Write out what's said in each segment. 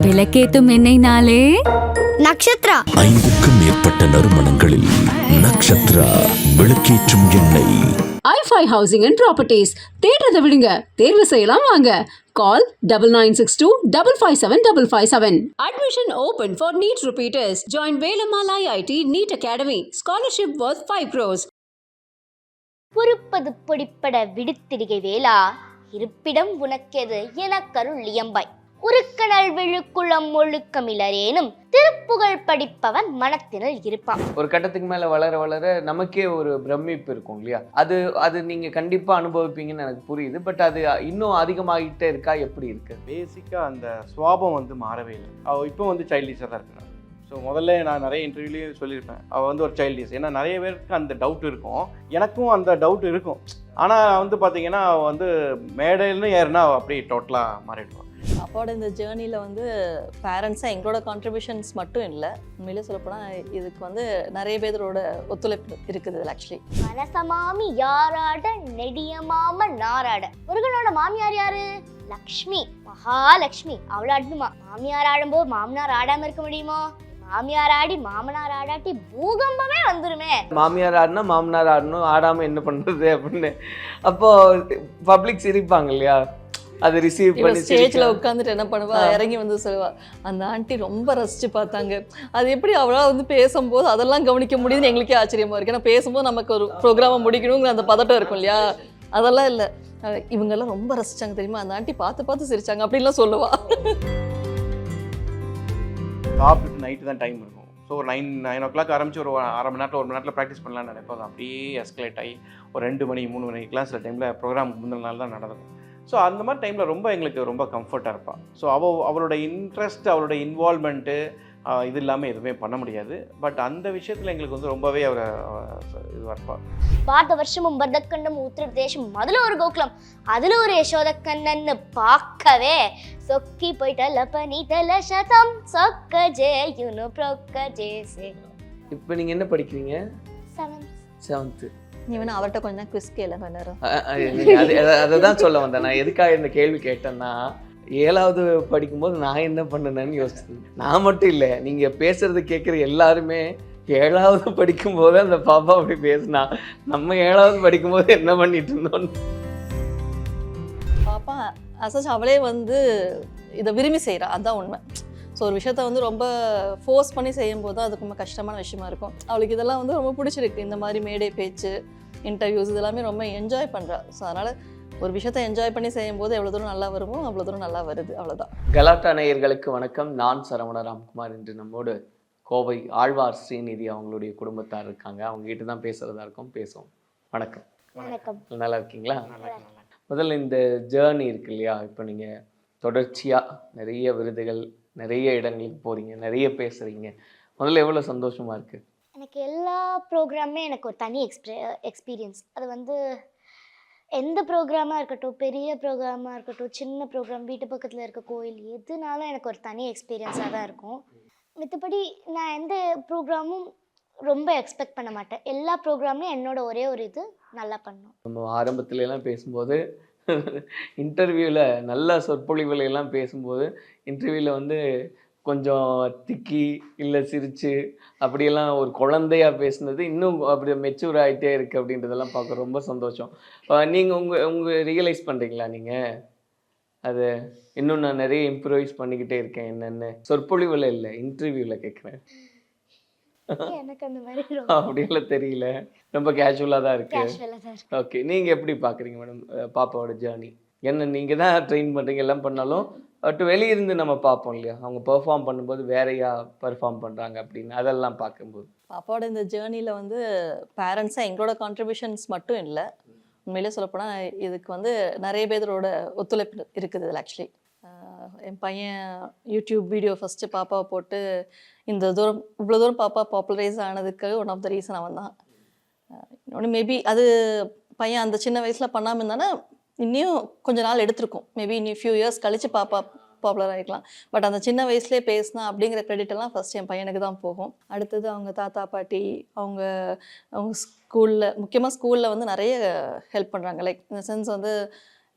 விளக்கேத்தும் எண்ணெய்னாலே நக்ஷத்ரா. 5க்கும் மேற்பட்ட நறுமணங்களில் நக்ஷத்ரா விளக்கேற்றும் எண்ணெய். i5 housing and properties. தேடுறதை விடுங்க, தேர்வு செய்யலாம் வாங்க. Call 9962 557 557. Admission open for NEET repeaters. Join Velamala IIT NEET Academy. Scholarship worth 5 crores. பொறுப்பது பொடிப்பட விடுத்திடுகை வேளா, இருப்பிடம் உனக்கெது எனக்கருள் இயம்பாய். உருக்கணல் விழுக்குளம் ஒழுக்கமிலரேனும் திருப்புகழ் படிப்பவன் மனத்தினில் இருப்பான். ஒரு கட்டத்துக்கு மேல வளர வளர நமக்கே ஒரு பிரமிப்பு இருக்கும் இல்லையா? அது நீங்க கண்டிப்பா அனுபவிப்பீங்கன்னு எனக்கு புரியுது. பட் அது இன்னும் அதிகமாகிட்டே இருக்கா? எப்படி இருக்கு? பேசிக்காக அந்த சுவாபம் வந்து மாறவே இல்லை. அவள் இப்போ வந்து சைல்டிஷாக தான் இருக்கிறாள். ஸோ முதல்ல நான் நிறைய இன்டர்வியூலேயும் சொல்லியிருப்பேன், அவள் வந்து ஒரு சைல்டிஷ். ஏன்னா நிறைய பேருக்கு அந்த டவுட் இருக்கும், எனக்கும் அந்த டவுட் இருக்கும். ஆனால் வந்து பார்த்தீங்கன்னா அவள் வந்து மேடையில்னு ஏறுனா அவள் அப்படியே டோட்டலாக மாறிடுவாள். அப்பாவோட இந்த ஜேர்னியில் வந்து பேரண்ட்ஸாக எங்களோட கான்ட்ரிபியூஷன்ஸ் மட்டும் இல்லை, உண்மையிலே சொல்லப்போனால் இதுக்கு வந்து நிறைய பேரோட ஒத்துழைப்பு இருக்குது. ஆக்சுவலி மனசமாமி யாராட நெடியமாம நாராட. முருகனோட மாமியார் யாரு? லக்ஷ்மி, மகாலட்சுமி. அவளை ஆடணுமா? மாமியார் ஆடும்போது மாமனார் ஆடாம இருக்க முடியுமோ? மாமியார் ஆடி மாமனார் ஆடாட்டி பூகம்பமே வந்துருமே. மாமியார் ஆடினா மாமனார் ஆடணும், ஆடாம என்ன பண்றது அப்படின்னு அப்போ பப்ளிக் சிரிப்பாங்க இல்லையா? அது ரிசீவ் பண்ணி ஸ்டேஜில் உட்காந்துட்டு என்ன பண்ணுவா, இறங்கி வந்து சொல்லுவா, அந்த ஆண்டி ரொம்ப ரசித்து பார்த்தாங்க. அது எப்படி அவளால் வந்து பேசும்போது அதெல்லாம் கவனிக்க முடியுதுன்னு எங்களுக்கே ஆச்சரியமாக இருக்குது. ஏன்னா பேசும்போது நமக்கு ஒரு ப்ரோக்ராமை முடிக்கணுங்கிற அந்த பதட்டம் இருக்கும் இல்லையா? அதெல்லாம் இல்லை, இவங்கெல்லாம் ரொம்ப ரசித்தாங்க தெரியுமா, அந்த ஆண்டி பார்த்து பார்த்து சிரிச்சாங்க அப்படின்லாம் சொல்லுவா. சாப்பிட்டு நைட்டு தான் டைம் இருக்கும். ஸோ ஒரு 9 o'clock ஆரம்பிச்சு ஒரு அரை மணி நேரத்தில் 1 மணி நேரத்தில் ப்ராக்டிஸ் பண்ணலான்னு நினைப்போம். அப்படியே எஸ்கலேட் ஆகி ஒரு 2 மணி 3 மணிக்கெலாம் சில டைமில் ப்ரோக்ராமுக்கு முந்தின நாள் தான் நடக்கும். ஸோ அந்த மாதிரி டைமில் ரொம்ப எங்களுக்கு ரொம்ப கம்ஃபர்ட்டாக இருப்பாள். ஸோ அவளோட இன்ட்ரெஸ்ட், அவளோட இன்வால்மெண்ட்டு இது இல்லாமல் எதுவுமே பண்ண முடியாது. பட் அந்த விஷயத்தில் எங்களுக்கு வந்து ரொம்பவே அவரை இதுவாக இருப்பாள். பாரத வருஷமும் பரதக்கண்டம் உத்தரப்பிரதேசம் அதில் ஒரு கோகுலம் அதில் ஒரு யசோதக்கண்ணன்னு பார்க்கவே சொக்கி போயிட்டல பனி தல சதம் சொக்க ஜேயுனு ப்ரொக்க ஜேசே. இப்போ நீங்கள் என்ன படிக்கிறீங்க? 7th. நீ வேணா அவர்கிட்ட கொஞ்சம் குவிஸ் கேள நேரம். அதை தான் சொல்ல வந்தேன். நான் எதுக்காக இந்த கேள்வி கேட்டேன்னா, 7வது படிக்கும்போது நான் என்ன பண்ணேன்னு யோசிச்சேன். நான் மட்டும் இல்லை, நீங்கள் பேசுறது கேட்குற எல்லாருமே 7வது படிக்கும்போது அந்த பாப்பா அப்படி பேசினா, நம்ம 7வது படிக்கும்போது என்ன பண்ணிட்டு இருந்தோம். பாப்பா அசச் அவளே வந்து இதை விரும்பி செய்கிறா, அதுதான் உண்மை. ஸோ ஒரு விஷயத்த வந்து ரொம்ப ஃபோர்ஸ் பண்ணி செய்யும்போது தான் அது ரொம்ப கஷ்டமான விஷயமா இருக்கும். அவளுக்கு இதெல்லாம் வந்து ரொம்ப பிடிச்சிருக்கு, இந்த மாதிரி மேடை பேச்சு, இன்டர்வியூஸ் இதெல்லாமே ரொம்ப என்ஜாய் பண்ணுறா. ஸோ அதனால் ஒரு விஷயத்தை என்ஜாய் பண்ணி செய்யும்போது எவ்வளோ தூரம் நல்லா வருமோ அவ்வளோ தூரம் நல்லா வருது, அவ்வளோதான். கலாட்டா நேயர்களுக்கு வணக்கம். நான் சரவண ராம்குமார். இன்று நம்மோடு கோவை ஆழ்வார் ஸ்ரீநிதி அவங்களுடைய குடும்பத்தார் இருக்காங்க. அவங்க கிட்ட தான் பேசுகிறதா இருக்கும், பேசுவோம். வணக்கம். வணக்கம். நல்லா இருக்கீங்களா? முதல்ல இந்த ஜேர்னி இருக்கு இல்லையா, இப்போ நீங்கள் தொடர்ச்சியாக நிறைய விருதுகள், நிறைய இடங்களுக்கு போகிறீங்க, நிறைய பேசுகிறீங்க. முதல்ல எவ்வளோ சந்தோஷமாக இருக்குது? எனக்கு எல்லா ப்ரோக்ராமே எனக்கு ஒரு தனி எக்ஸ்பீரியன்ஸ். அது வந்து எந்த ப்ரோக்ராமாக இருக்கட்டும், பெரிய ப்ரோக்ராமாக இருக்கட்டும், சின்ன ப்ரோக்ராம், வீட்டு பக்கத்தில் இருக்க கோயில், எதுனாலும் எனக்கு ஒரு தனி எக்ஸ்பீரியன்ஸாக தான் இருக்கும். மற்றபடி நான் எந்த ப்ரோக்ராமும் ரொம்ப எக்ஸ்பெக்ட் பண்ண மாட்டேன். எல்லா ப்ரோக்ராம்லையும் என்னோட ஒரே ஒரு இது நல்லா பண்ணணும். நம்ம ஆரம்பத்துலலாம் பேசும்போது இன்டர்வியூவில் நல்ல சொற்பொழிவுகளெல்லாம் பேசும்போது இன்டர்வியூவில் வந்து கொஞ்சம் திக்கி இல்லை சிரித்து அப்படியெல்லாம் ஒரு குழந்தையாக பேசுனது இன்னும் அப்படி மெச்சூர் ஆகிட்டே இருக்குது அப்படின்றதெல்லாம் பார்க்க ரொம்ப சந்தோஷம். நீங்கள் உங்கள் ரியலைஸ் பண்ணுறீங்களா நீங்கள் அது இன்னும் நான் நிறைய இம்ப்ரூவைஸ் பண்ணிக்கிட்டே இருக்கேன் என்னென்னு? சொற்பொழிவில் இல்லை, இன்டர்வியூவில் கேட்குறேன். எனக்கு அந்த மாதிரி அப்படியெல்லாம் தெரியல, ரொம்ப கேஷுவலாக தான் இருக்கு. ஓகே, நீங்கள் எப்படி பார்க்குறீங்க மேடம் பாப்பாவோட ஜேர்னி? என்ன நீங்கள் தான் ட்ரெயின் பண்ணுறீங்க, எல்லாம் பண்ணாலும் பட் வெளியிருந்து நம்ம பார்ப்போம் இல்லையா, அவங்க பெர்ஃபார்ம் பண்ணும்போது வேறையா பெர்ஃபார்ம் பண்ணுறாங்க அப்படின்னு, அதெல்லாம் பார்க்கும்போது பாப்பாவோட இந்த ஜேர்னியில் வந்து பேரண்ட்ஸாக எங்களோட கான்ட்ரிபியூஷன்ஸ் மட்டும் இல்லை, உண்மையிலே சொல்லப்போனால் இதுக்கு வந்து நிறைய பேரோட ஒத்துழைப்பு இருக்குது. ஆக்சுவலி என் பையன் யூடியூப் வீடியோ ஃபஸ்ட்டு பாப்பாவை போட்டு இவ்வளோ தூரம் பாப்பா பாப்புலரைஸ் ஆனதுக்கு ஒன் ஆஃப் த ரீசன் அவன் தான். இன்னொன்று மேபி அது பையன் அந்த சின்ன வயசில் பண்ணாமல் இருந்தானா இன்னும் கொஞ்சம் நாள் எடுத்திருக்கும். மேபி இன்னும் ஃபியூ இயர்ஸ் கழித்து பாப்பா பாப்புலர் ஆகிக்கலாம். பட் அந்த சின்ன வயசுலேயே பேசினா அப்படிங்கிற கிரெடிட்டெல்லாம் ஃபஸ்ட் என் பையனுக்கு தான் போகும். அடுத்தது அவங்க தாத்தா பாட்டி, அவங்க ஸ்கூலில், முக்கியமாக ஸ்கூலில் வந்து நிறைய ஹெல்ப் பண்ணுறாங்க. லைக் இந்த சென்ஸ் வந்து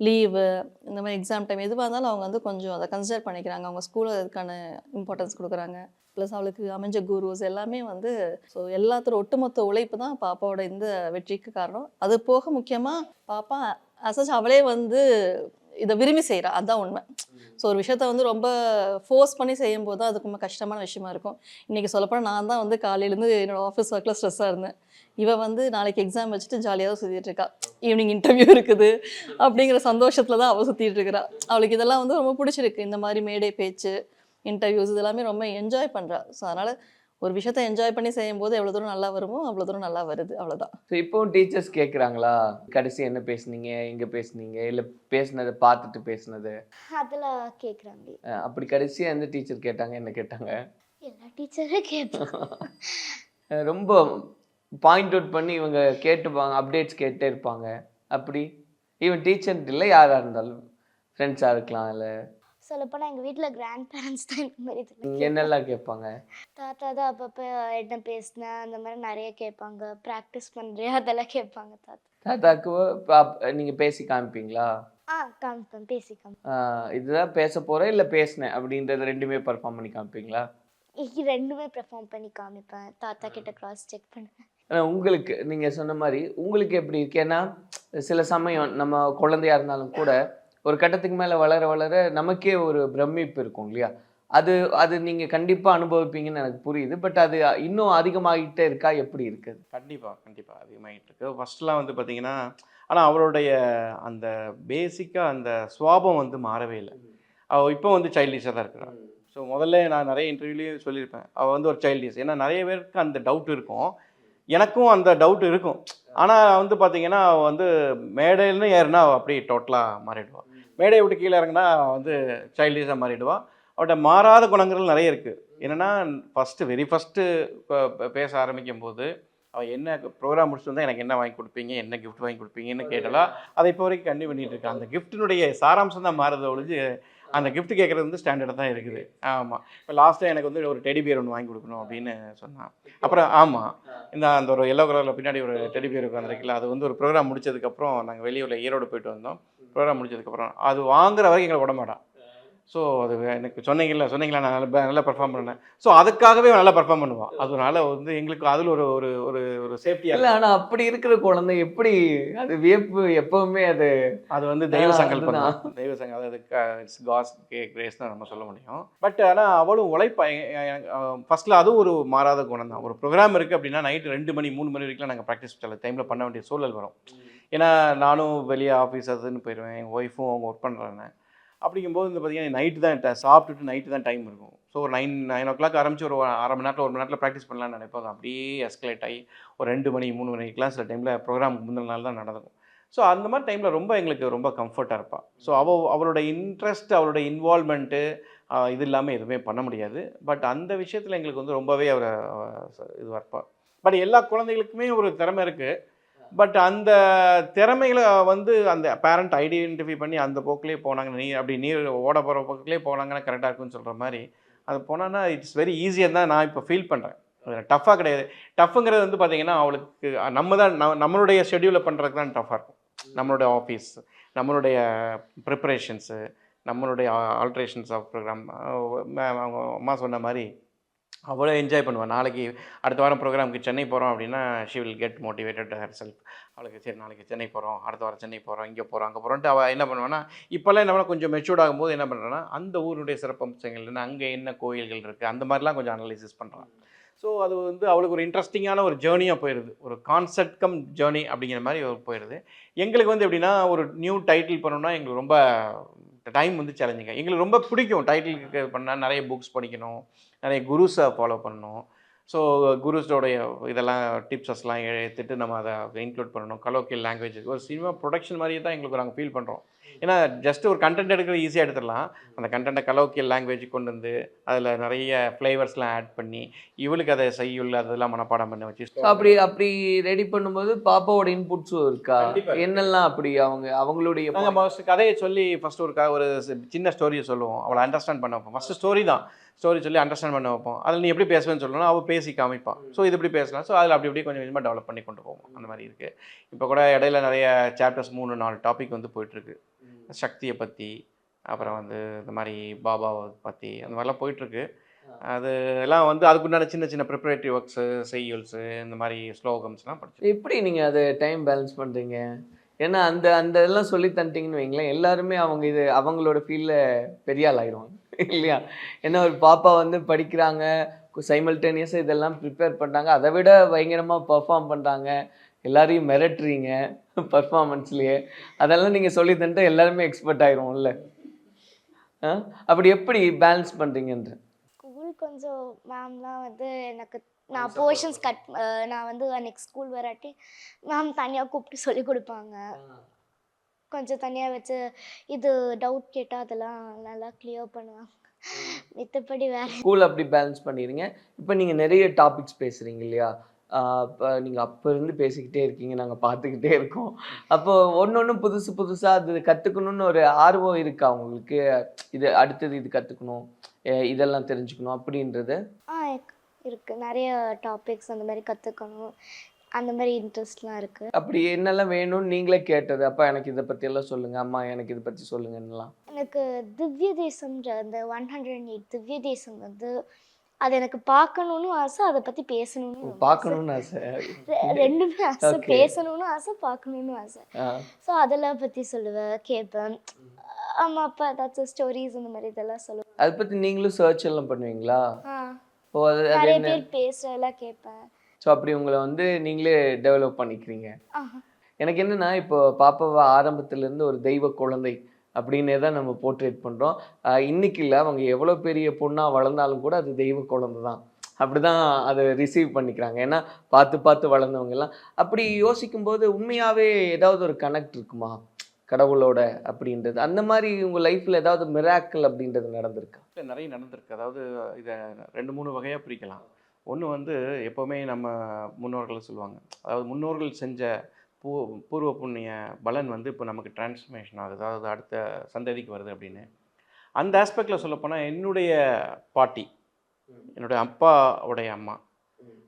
லீவு இந்த மாதிரி எக்ஸாம் டைம் எதுவாக இருந்தாலும் அவங்க வந்து கொஞ்சம் அதை கன்சிடர் பண்ணிக்கிறாங்க. அவங்க ஸ்கூலில் அதுக்கான இம்பார்ட்டன்ஸ் கொடுக்குறாங்க. ப்ளஸ் அவளுக்கு அமைஞ்ச குருஸ் எல்லாமே வந்து ஸோ எல்லாத்தோட ஒட்டுமொத்த உழைப்பு தான் பாப்பாவோட இந்த வெற்றிக்கு காரணம். அது போக முக்கியமாக பாப்பா அசச் அவளே வந்து இதை விரும்பி செய்கிறா, அதுதான் உண்மை. ஸோ ஒரு விஷயத்த வந்து ரொம்ப ஃபோர்ஸ் பண்ணி செய்யும்போது தான் அதுக்கு ரொம்ப கஷ்டமான விஷயமா இருக்கும். இன்றைக்கி சொல்லப்போனால் நான் தான் வந்து காலையிலேருந்து என்னோடய ஆஃபீஸ் ஒர்க்கில் ஸ்ட்ரெஸ்ஸாக இருந்தேன். இவள் வந்து நாளைக்கு எக்ஸாம் வச்சுட்டு ஜாலியாக தான் சுற்றிட்டு இருக்கா. ஈவினிங் இன்டர்வியூ இருக்குது அப்படிங்கிற சந்தோஷத்தில் தான் அவள் சுற்றிட்டு இருக்கிறா. அவளுக்கு இதெல்லாம் வந்து ரொம்ப பிடிச்சிருக்கு. இந்த மாதிரி மேடை பேச்சு, இன்டர்வியூஸ் இதெல்லாமே ரொம்ப என்ஜாய் பண்ணுறா. ஸோ அதனால் ஒரு விஷயத்த என்ஜாய் பண்ணி செய்யும்போது எவ்வளோ தூரம் நல்லா வருமோ அவ்வளோ தூரம் நல்லா வருது, அவ்வளோதான். ஸோ இப்போவும் டீச்சர்ஸ் கேட்குறாங்களா, கடைசி என்ன பேசுனீங்க, எங்கே பேசுனீங்க, இல்லை பேசுனதை பார்த்துட்டு பேசுனது? அதெல்லாம் கேட்குறாங்க. அப்படி கடைசியாக எந்த டீச்சர் கேட்டாங்க, என்ன கேட்டாங்க? எல்லா டீச்சரும் கேட்பாங்க. ரொம்ப பாயிண்ட் அவுட் பண்ணி இவங்க கேட்டுப்பாங்க, அப்டேட்ஸ் கேட்டே இருப்பாங்க. அப்படி ஈவன் டீச்சர் இல்லை, யாராக இருந்தாலும் ஃப்ரெண்ட்ஸாக இருக்கலாம். இல்லை சொல்லப்போனால் எங்கள் வீட்டில் கிராண்ட் பேரண்ட்ஸ் தான் இந்த மாதிரி என்னெல்லாம் கேட்பாங்க? தாத்தா தான் அப்பப்போ என்ன பேசினேன் அந்த மாதிரி நிறைய கேட்பாங்க. ப்ராக்டிஸ் பண்ணுறியா அதெல்லாம் கேட்பாங்க தாத்தா. தாத்தாக்கு நீங்கள் பேசி காமிப்பீங்களா? காமிப்பேன், பேசி காமிப்பேன். இதுதான் பேச போகிறேன் இல்லை பேசினேன் அப்படின்றத ரெண்டுமே பர்ஃபார்ம் பண்ணி காமிப்பீங்களா? ரெண்டுமே பெர்ஃபார்ம் பண்ணி காமிப்பேன். தாத்தா கிட்ட கிராஸ் செக் பண்ணுவேன். ஆனால் உங்களுக்கு நீங்கள் சொன்ன மாதிரி உங்களுக்கு எப்படி இருக்கு? ஏன்னா சில சமயம் நம்ம குழந்தையா இருந்தாலும் கூட ஒரு கட்டத்துக்கு மேலே வளர வளர நமக்கே ஒரு பிரமிப்பு இருக்கும் இல்லையா? அது அது நீங்கள் கண்டிப்பாக அனுபவிப்பீங்கன்னு எனக்கு புரியுது. பட் அது இன்னும் அதிகமாகிட்டே இருக்கா, எப்படி இருக்குது? கண்டிப்பாக அதிகமாகிட்டு இருக்கு. ஃபஸ்ட்லாம் வந்து பார்த்திங்கன்னா, ஆனால் அவளுடைய அந்த பேசிக்காக அந்த சுவாபம் வந்து மாறவே இல்லை. அவள் இப்போ வந்து சைல்டிஷாக தான் இருக்கிறாள். ஸோ முதல்ல நான் நிறைய இன்டர்வியூலேயும் சொல்லியிருப்பேன், அவள் வந்து ஒரு சைல்டிஷ். ஏன்னா நிறைய பேருக்கு அந்த டவுட் இருக்கும், எனக்கும் அந்த டவுட் இருக்கும். ஆனால் வந்து பார்த்திங்கன்னா அவள் வந்து மேடையில்னு ஏறுனா அவள் அப்படியே டோட்டலாக மாறிடுவாள். மேடையை விட்டு கீழே இறங்கினா வந்து சைல்டிஷாக மாறிடுவாள். அவட்ட மாறாத குணங்கள் நிறைய இருக்குது. என்னென்னா வெரி ஃபஸ்ட்டு பேச ஆரம்பிக்கும் போது அவள் என்ன ப்ரோக்ராம் முடிச்சுட்டு வந்தால் எனக்கு என்ன வாங்கி கொடுப்பீங்க, என்ன கிஃப்ட் வாங்கி கொடுப்பீங்கன்னு கேட்டாலா, அதை இப்போ வரைக்கும் கண்டினியூ பண்ணிகிட்டு இருக்கேன். அந்த கிஃப்ட்டினுடைய சாராம்சம் தான் மாறுது ஒழிஞ்சு அந்த கிஃப்ட் கேட்குறது வந்து ஸ்டாண்டர்டாக தான் இருக்குது. ஆமாம், இப்போ லாஸ்ட்டாக எனக்கு வந்து ஒரு டெடி பியர் ஒன்று வாங்கி கொடுக்கணும் அப்படின்னு சொன்னான். அப்புறம் ஆமாம், அந்த ஒரு எல்லோ கலரில் பின்னாடி ஒரு டெடி பியர் உட்காந்துருக்குல்ல, அது வந்து ஒரு ப்ரோக்ராம் முடிச்சதுக்கப்புறம் நாங்கள் வெளியூரில் ஈரோடு போயிட்டு வந்தோம். ப்ரோக்ராம் முடிச்சதுக்கப்புறம் அது வாங்குற வரைக்கும் எங்களை விட மாட்டான். ஸோ அது எனக்கு சொன்னீங்களா நான் நல்லா பர்ஃபார்ம் பண்ணேன். ஸோ அதுக்காகவே நல்லா பர்ஃபார்ம் பண்ணுவான். அதனால வந்து எங்களுக்கு அதில் ஒரு ஒரு ஒரு ஒரு சேஃப்டியாக இல்லை. ஆனால் அப்படி இருக்கிற குழந்தை எப்படி அது வியப்பு எப்பவுமே அது வந்து தெய்வ சங்கல்பம் தான். தெய்வ சங்கம், அதாவது இட்ஸ் காட்ஸ் கிரேஸ் தான் நம்ம சொல்ல முடியும். பட் ஆனால் அவளும் உழைப்பா. ஃபஸ்ட்டில் அதுவும் ஒரு மாறாத குணம் தான். ஒரு ப்ரோக்ராம் இருக்குது அப்படின்னா நைட்டு 2 மணி 3 மணி வரைக்கும் நாங்கள் ப்ராக்டிஸ் சில டைமில் பண்ண வேண்டிய சூழல் வரும். ஏன்னா நானும் வெளியே ஆஃபீஸ் அதுன்னு போயிடுவேன், எங்கள் ஒய்ஃபும் அவங்க ஒர்க் பண்ணுறாங்க. அப்படிங்கும்போது வந்து பார்த்திங்கன்னா நைட்டு தான் சாப்பிட்டுட்டு நைட்டு தான் டைம் இருக்கும். ஸோ ஒரு 9 o'clock ஆரம்பித்து ஒரு அரை மணி நேரத்தில் 1 மணி நேரத்தில் ப்ராக்டிஸ் பண்ணலான்னு நினைப்போம். அப்படியே எஸ்கலேட் ஆகி ஒரு 2 மணி 3 மணிக்கெலாம் சில டைமில் ப்ரோக்ராமுக்கு முந்தின நாள் தான் நடக்கும். ஸோ அந்த மாதிரி டைமில் ரொம்ப எங்களுக்கு ரொம்ப கம்ஃபர்ட்டாக இருப்பாள். ஸோ அவளோட இன்ட்ரெஸ்ட், அவளோட இன்வால்மெண்ட்டு இது இல்லாமல் எதுவுமே பண்ண முடியாது. பட் அந்த விஷயத்தில் எங்களுக்கு வந்து ரொம்பவே இதுவாக இருப்பாள். பட் எல்லா குழந்தைகளுக்குமே ஒரு திறமை இருக்குது. பட் அந்த திறமைகளை வந்து அந்த பேரண்ட் ஐடென்டிஃபை பண்ணி அந்த போக்கிலே போனாங்க, நீர் ஓட போகிற போக்கிலே போனாங்கன்னா கரெக்டாக இருக்குன்னு சொல்கிற மாதிரி அது போனான்னா இட்ஸ் வெரி ஈஸியாக தான் நான் இப்போ ஃபீல் பண்ணுறேன். டஃப்பாக கிடையாது. டஃப்புங்கிறது வந்து பார்த்திங்கன்னா அவளுக்கு நம்மளுடைய ஷெட்யூலை பண்ணுறதுக்கு தான் டஃப்பாக இருக்கும். நம்மளுடைய ஆஃபீஸ், நம்மளுடைய ப்ரிப்பரேஷன்ஸு, நம்மளுடைய ஆல்ட்ரேஷன்ஸ் ஆஃப் ப்ரோக்ராம். அவங்க அம்மா சொன்ன மாதிரி அவ்வளோ என்ஜாய் பண்ணுவாள். நாளைக்கு அடுத்த வாரம் ப்ரோக்ராமுக்கு சென்னை போகிறோம் அப்படின்னா she will get motivated her self. அவளுக்கு சரி நாளைக்கு சென்னை போகிறோம், அடுத்த வாரம் சென்னை போகிறோம், இங்கே போகிறோம், அங்கே போகிறோன்ட்டு அவள் என்ன பண்ணுவான்னா, இப்போல்லாம் என்ன பண்ணால் கொஞ்சம் மெச்சூர்ட் ஆகும்போது என்ன பண்ணுறேன்னா அந்த ஊருடைய சிறப்பம்சங்கள் என்ன, அங்கே என்ன கோயில்கள் இருக்குது, அந்த மாதிரிலாம் கொஞ்சம் அனலைசிஸ் பண்ணுறான். ஸோ அது வந்து அவளுக்கு ஒரு இன்ட்ரெஸ்டிங்கான ஒரு ஜேர்னியாக போயிடுது. ஒரு கான்செப்ட் கம் ஜேர்னி அப்படிங்கிற மாதிரி போயிடுது. எங்களுக்கு வந்து எப்படின்னா ஒரு நியூ டைட்டில் பண்ணணும்னா எங்களுக்கு ரொம்ப டைம் வந்து சேலஞ்சிங்க. எங்களுக்கு ரொம்ப பிடிக்கும் டைட்டிலுக்கு பண்ணால் நிறைய புக்ஸ் படிக்கணும், நிறைய குருஸை ஃபாலோ பண்ணணும். ஸோ குருஸோடைய இதெல்லாம் டிப்ஸஸ்லாம் எடுத்துட்டு நம்ம அதை இன்க்ளூட் பண்ணணும். கலோக்கியல் லாங்குவேஜ் ஒரு சினிமா ப்ரொடக்ஷன் மாதிரியே தான் எங்களுக்கு நாங்கள் ஃபீல் பண்ணுறோம். ஏன்னா ஜஸ்ட் ஒரு கண்டென்ட் எடுக்கிறது ஈஸியாக எடுத்துடலாம். அந்த கண்டென்ட்டை கலோக்கியல் லாங்குவேஜ் கொண்டு வந்து அதில் நிறைய ஃப்ளேவர்ஸ்லாம் ஆட் பண்ணி இவளுக்கு அதை செய்யுள்ள அதெல்லாம் மனப்பாடம் பண்ண வச்சு அப்படி ரெடி பண்ணும்போது பாப்பாவோட இன்புட்ஸும் இருக்கா? என்னெல்லாம் அப்படி அவங்களுடைய நாங்கள் ஃபஸ்ட்டு கதையை சொல்லி ஃபஸ்ட்டு ஒரு சின்ன ஸ்டோரியை சொல்லுவோம். அவளை அண்டர்ஸ்டாண்ட் பண்ண வைப்போம். ஃபஸ்ட்டு ஸ்டோரி சொல்லி அண்டர்ஸ்டாண்ட் பண்ண வைப்போம். அதில் நீ எப்படி பேசுவேன்னு சொல்லணும், அவள் பேசி காமிப்பான். ஸோ இது இப்படி பேசலாம். ஸோ அதில் அப்படி கொஞ்சம் கொஞ்சமாக டெவலப் பண்ணி கொண்டு போவோம். அந்த மாதிரி இருக்குது. இப்போ கூட இடையில நிறைய சாப்டர்ஸ் 3-4 டாபிக் வந்து போயிட்டுருக்கு. சக்தியை பற்றி, அப்புறம் வந்து இந்த மாதிரி பாபாவை பற்றி அந்த மாதிரிலாம் போயிட்டுருக்கு. அது எல்லாம் வந்து அதுக்குண்டான சின்ன சின்ன ப்ரிப்பரேட்டரி ஒர்க்ஸு, செய்யுள்ஸு, இந்த மாதிரி ஸ்லோகம்ஸ்லாம் படிச்சு. எப்படி நீங்கள் அதை டைம் பேலன்ஸ் பண்ணுறீங்க? ஏன்னா அந்த அந்த இதெல்லாம் சொல்லி தந்துட்டீங்கன்னு வைங்களேன், எல்லாருமே அவங்க இது அவங்களோட ஃபீல்டில் பெரிய ஆள் ஆயிடுவாங்க இல்லையா? ஏன்னா ஒரு பாப்பா வந்து படிக்கிறாங்க, சைமல்டேனியஸாக இதெல்லாம் ப்ரிப்பேர் பண்ணுறாங்க, அதை விட பயங்கரமாக பர்ஃபார்ம் பண்ணுறாங்க, எல்லாரையும் மிரட்டுறீங்க பர்ஃபார்மன்ஸ்லேயே. அதெல்லாம் நீங்கள் சொல்லி தந்துட்டு எல்லாருமே எக்ஸ்பர்ட் ஆயிடுவோம்ல. அப்படி எப்படி பேலன்ஸ் பண்ணுறீங்கன்ற? ஸ்கூல் கொஞ்சம் மேம்லாம் வந்து எனக்கு நான் போர்ஷன்ஸ் நான் வந்து அன்னைக்கு ஸ்கூல் வராட்டி மேம் தனியாக கூப்பிட்டு சொல்லி கொடுப்பாங்க. கொஞ்சம் தனியாக வச்சு இது டவுட் கேட்டால் அதெல்லாம் நல்லா கிளியர் பண்ணுவாங்க. மித்தபடி வேறு ஸ்கூல் அப்படி பேலன்ஸ் பண்ணிடுங்க. இப்போ நீங்கள் நிறைய டாபிக்ஸ் பேசுகிறீங்க இல்லையா? இப்போ நீங்கள் அப்போ இருந்து பேசிக்கிட்டே இருக்கீங்க, நாங்கள் பார்த்துக்கிட்டே இருக்கோம். அப்போ ஒன்று புதுசு புதுசாக அது கற்றுக்கணுன்னு ஒரு ஆர்வம் இருக்கா உங்களுக்கு? இது அடுத்தது இது கற்றுக்கணும், இதெல்லாம் தெரிஞ்சுக்கணும் அப்படின்றது? இருக்குது. நிறைய டாபிக்ஸ் அந்த மாதிரி கற்றுக்கணும், அந்த மாதிரி இன்ட்ரெஸ்ட்லாம் இருக்குது. அப்படி என்னெல்லாம் வேணும்னு நீங்களே கேட்டது? அப்பா எனக்கு இதை பற்றியெல்லாம் சொல்லுங்கள், அம்மா எனக்கு இதை பற்றி சொல்லுங்கன்னெலாம். எனக்கு திவ்ய தேசம்ன்ற அந்த 108 திவ்ய தேசம் வந்து அது எனக்கு பார்க்கணுன்னு ஆசை, அதை பற்றி பேசணும்னு பார்க்கணுன்னு ஆசை. ரெண்டுமே ஆசை. பேசணும்னு ஆசை, பார்க்கணுன்னு ஆசை. ஸோ அதெல்லாம் பற்றி சொல்லுவேன், கேட்பேன். அம்மா அப்பா ஏதாச்சும் ஸ்டோரிஸ் இந்த மாதிரி இதெல்லாம் சொல்லுவேன். அதை பற்றி நீங்களும் சர்ச் எல்லாம் பண்ணுவீங்களா? ஓ, அது நிறைய என்ன? பேர் பேசுறதெல்லாம் கேட்பேன். ஸோ அப்படி உங்களை வந்து நீங்களே டெவலப் பண்ணிக்கிறீங்க. எனக்கு என்னென்னா, இப்போ பாப்பாவை ஆரம்பத்துலேருந்து ஒரு தெய்வ குழந்தை அப்படின்னே தான் நம்ம போர்ட்ரேட் பண்ணுறோம். இன்னைக்கு இல்லை, அவங்க எவ்வளோ பெரிய பொண்ணாக வளர்ந்தாலும் கூட அது தெய்வ குழந்தை தான், அப்படி தான் அதை ரிசீவ் பண்ணிக்கிறாங்க. ஏன்னா பார்த்து பார்த்து வளர்ந்தவங்கெல்லாம். அப்படி யோசிக்கும்போது உண்மையாகவே ஏதாவது ஒரு கனெக்ட் இருக்குமா கடவுளோட அப்படின்றது? அந்த மாதிரி உங்கள் லைஃப்பில் ஏதாவது மிராக்கிள் அப்படின்றது நடந்திருக்கா? நிறைய நடந்திருக்கு. அதாவது இதை 2-3 வகையாக பிரிக்கலாம். ஒன்று வந்து எப்போவுமே நம்ம முன்னோர்கள் சொல்லுவாங்க, அதாவது முன்னோர்கள் செஞ்ச பூர்வ புண்ணிய பலன் வந்து இப்போ நமக்கு டிரான்ஸ்ஃபர்மேஷன் ஆகுது, அதாவது அடுத்த சந்ததிக்கு வருது அப்படின்னு. அந்த ஆஸ்பெக்டில் சொல்லப்போனால் என்னுடைய பாட்டி, என்னுடைய அப்பாவுடைய அம்மா,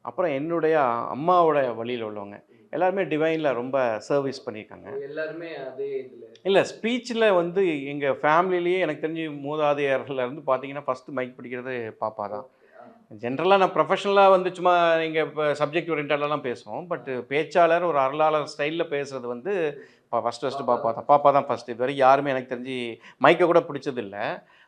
அப்புறம் என்னுடைய அம்மாவோட வழியில் உள்ளவங்க எல்லாருமே டிவைனில் ரொம்ப சர்வீஸ் பண்ணியிருக்காங்க. எல்லாருமே அதே இதில் இல்லை, ஸ்பீச்சில் வந்து எங்கள் ஃபேமிலிலேயே எனக்கு தெரிஞ்சு மூதாதையர்களில் இருந்து பார்த்தீங்கன்னா ஃபஸ்ட்டு மைக் பிடிக்கிறது பாப்பா தான். ஜென்ரலாக நான் ப்ரொஃபஷனலாக வந்து சும்மா நீங்கள் இப்போ சப்ஜெக்ட் ஓரியன்டாலாம் பேசுவோம், பட் பேச்சாளர் ஒரு அருளாளர் ஸ்டைலில் பேசுகிறது வந்து ஃபஸ்ட்டு பாப்பா தான் ஃபஸ்ட்டு. இது வரைக்கும் யாருமே எனக்கு தெரிஞ்சு மைக்கை கூட பிடிச்சதில்லை.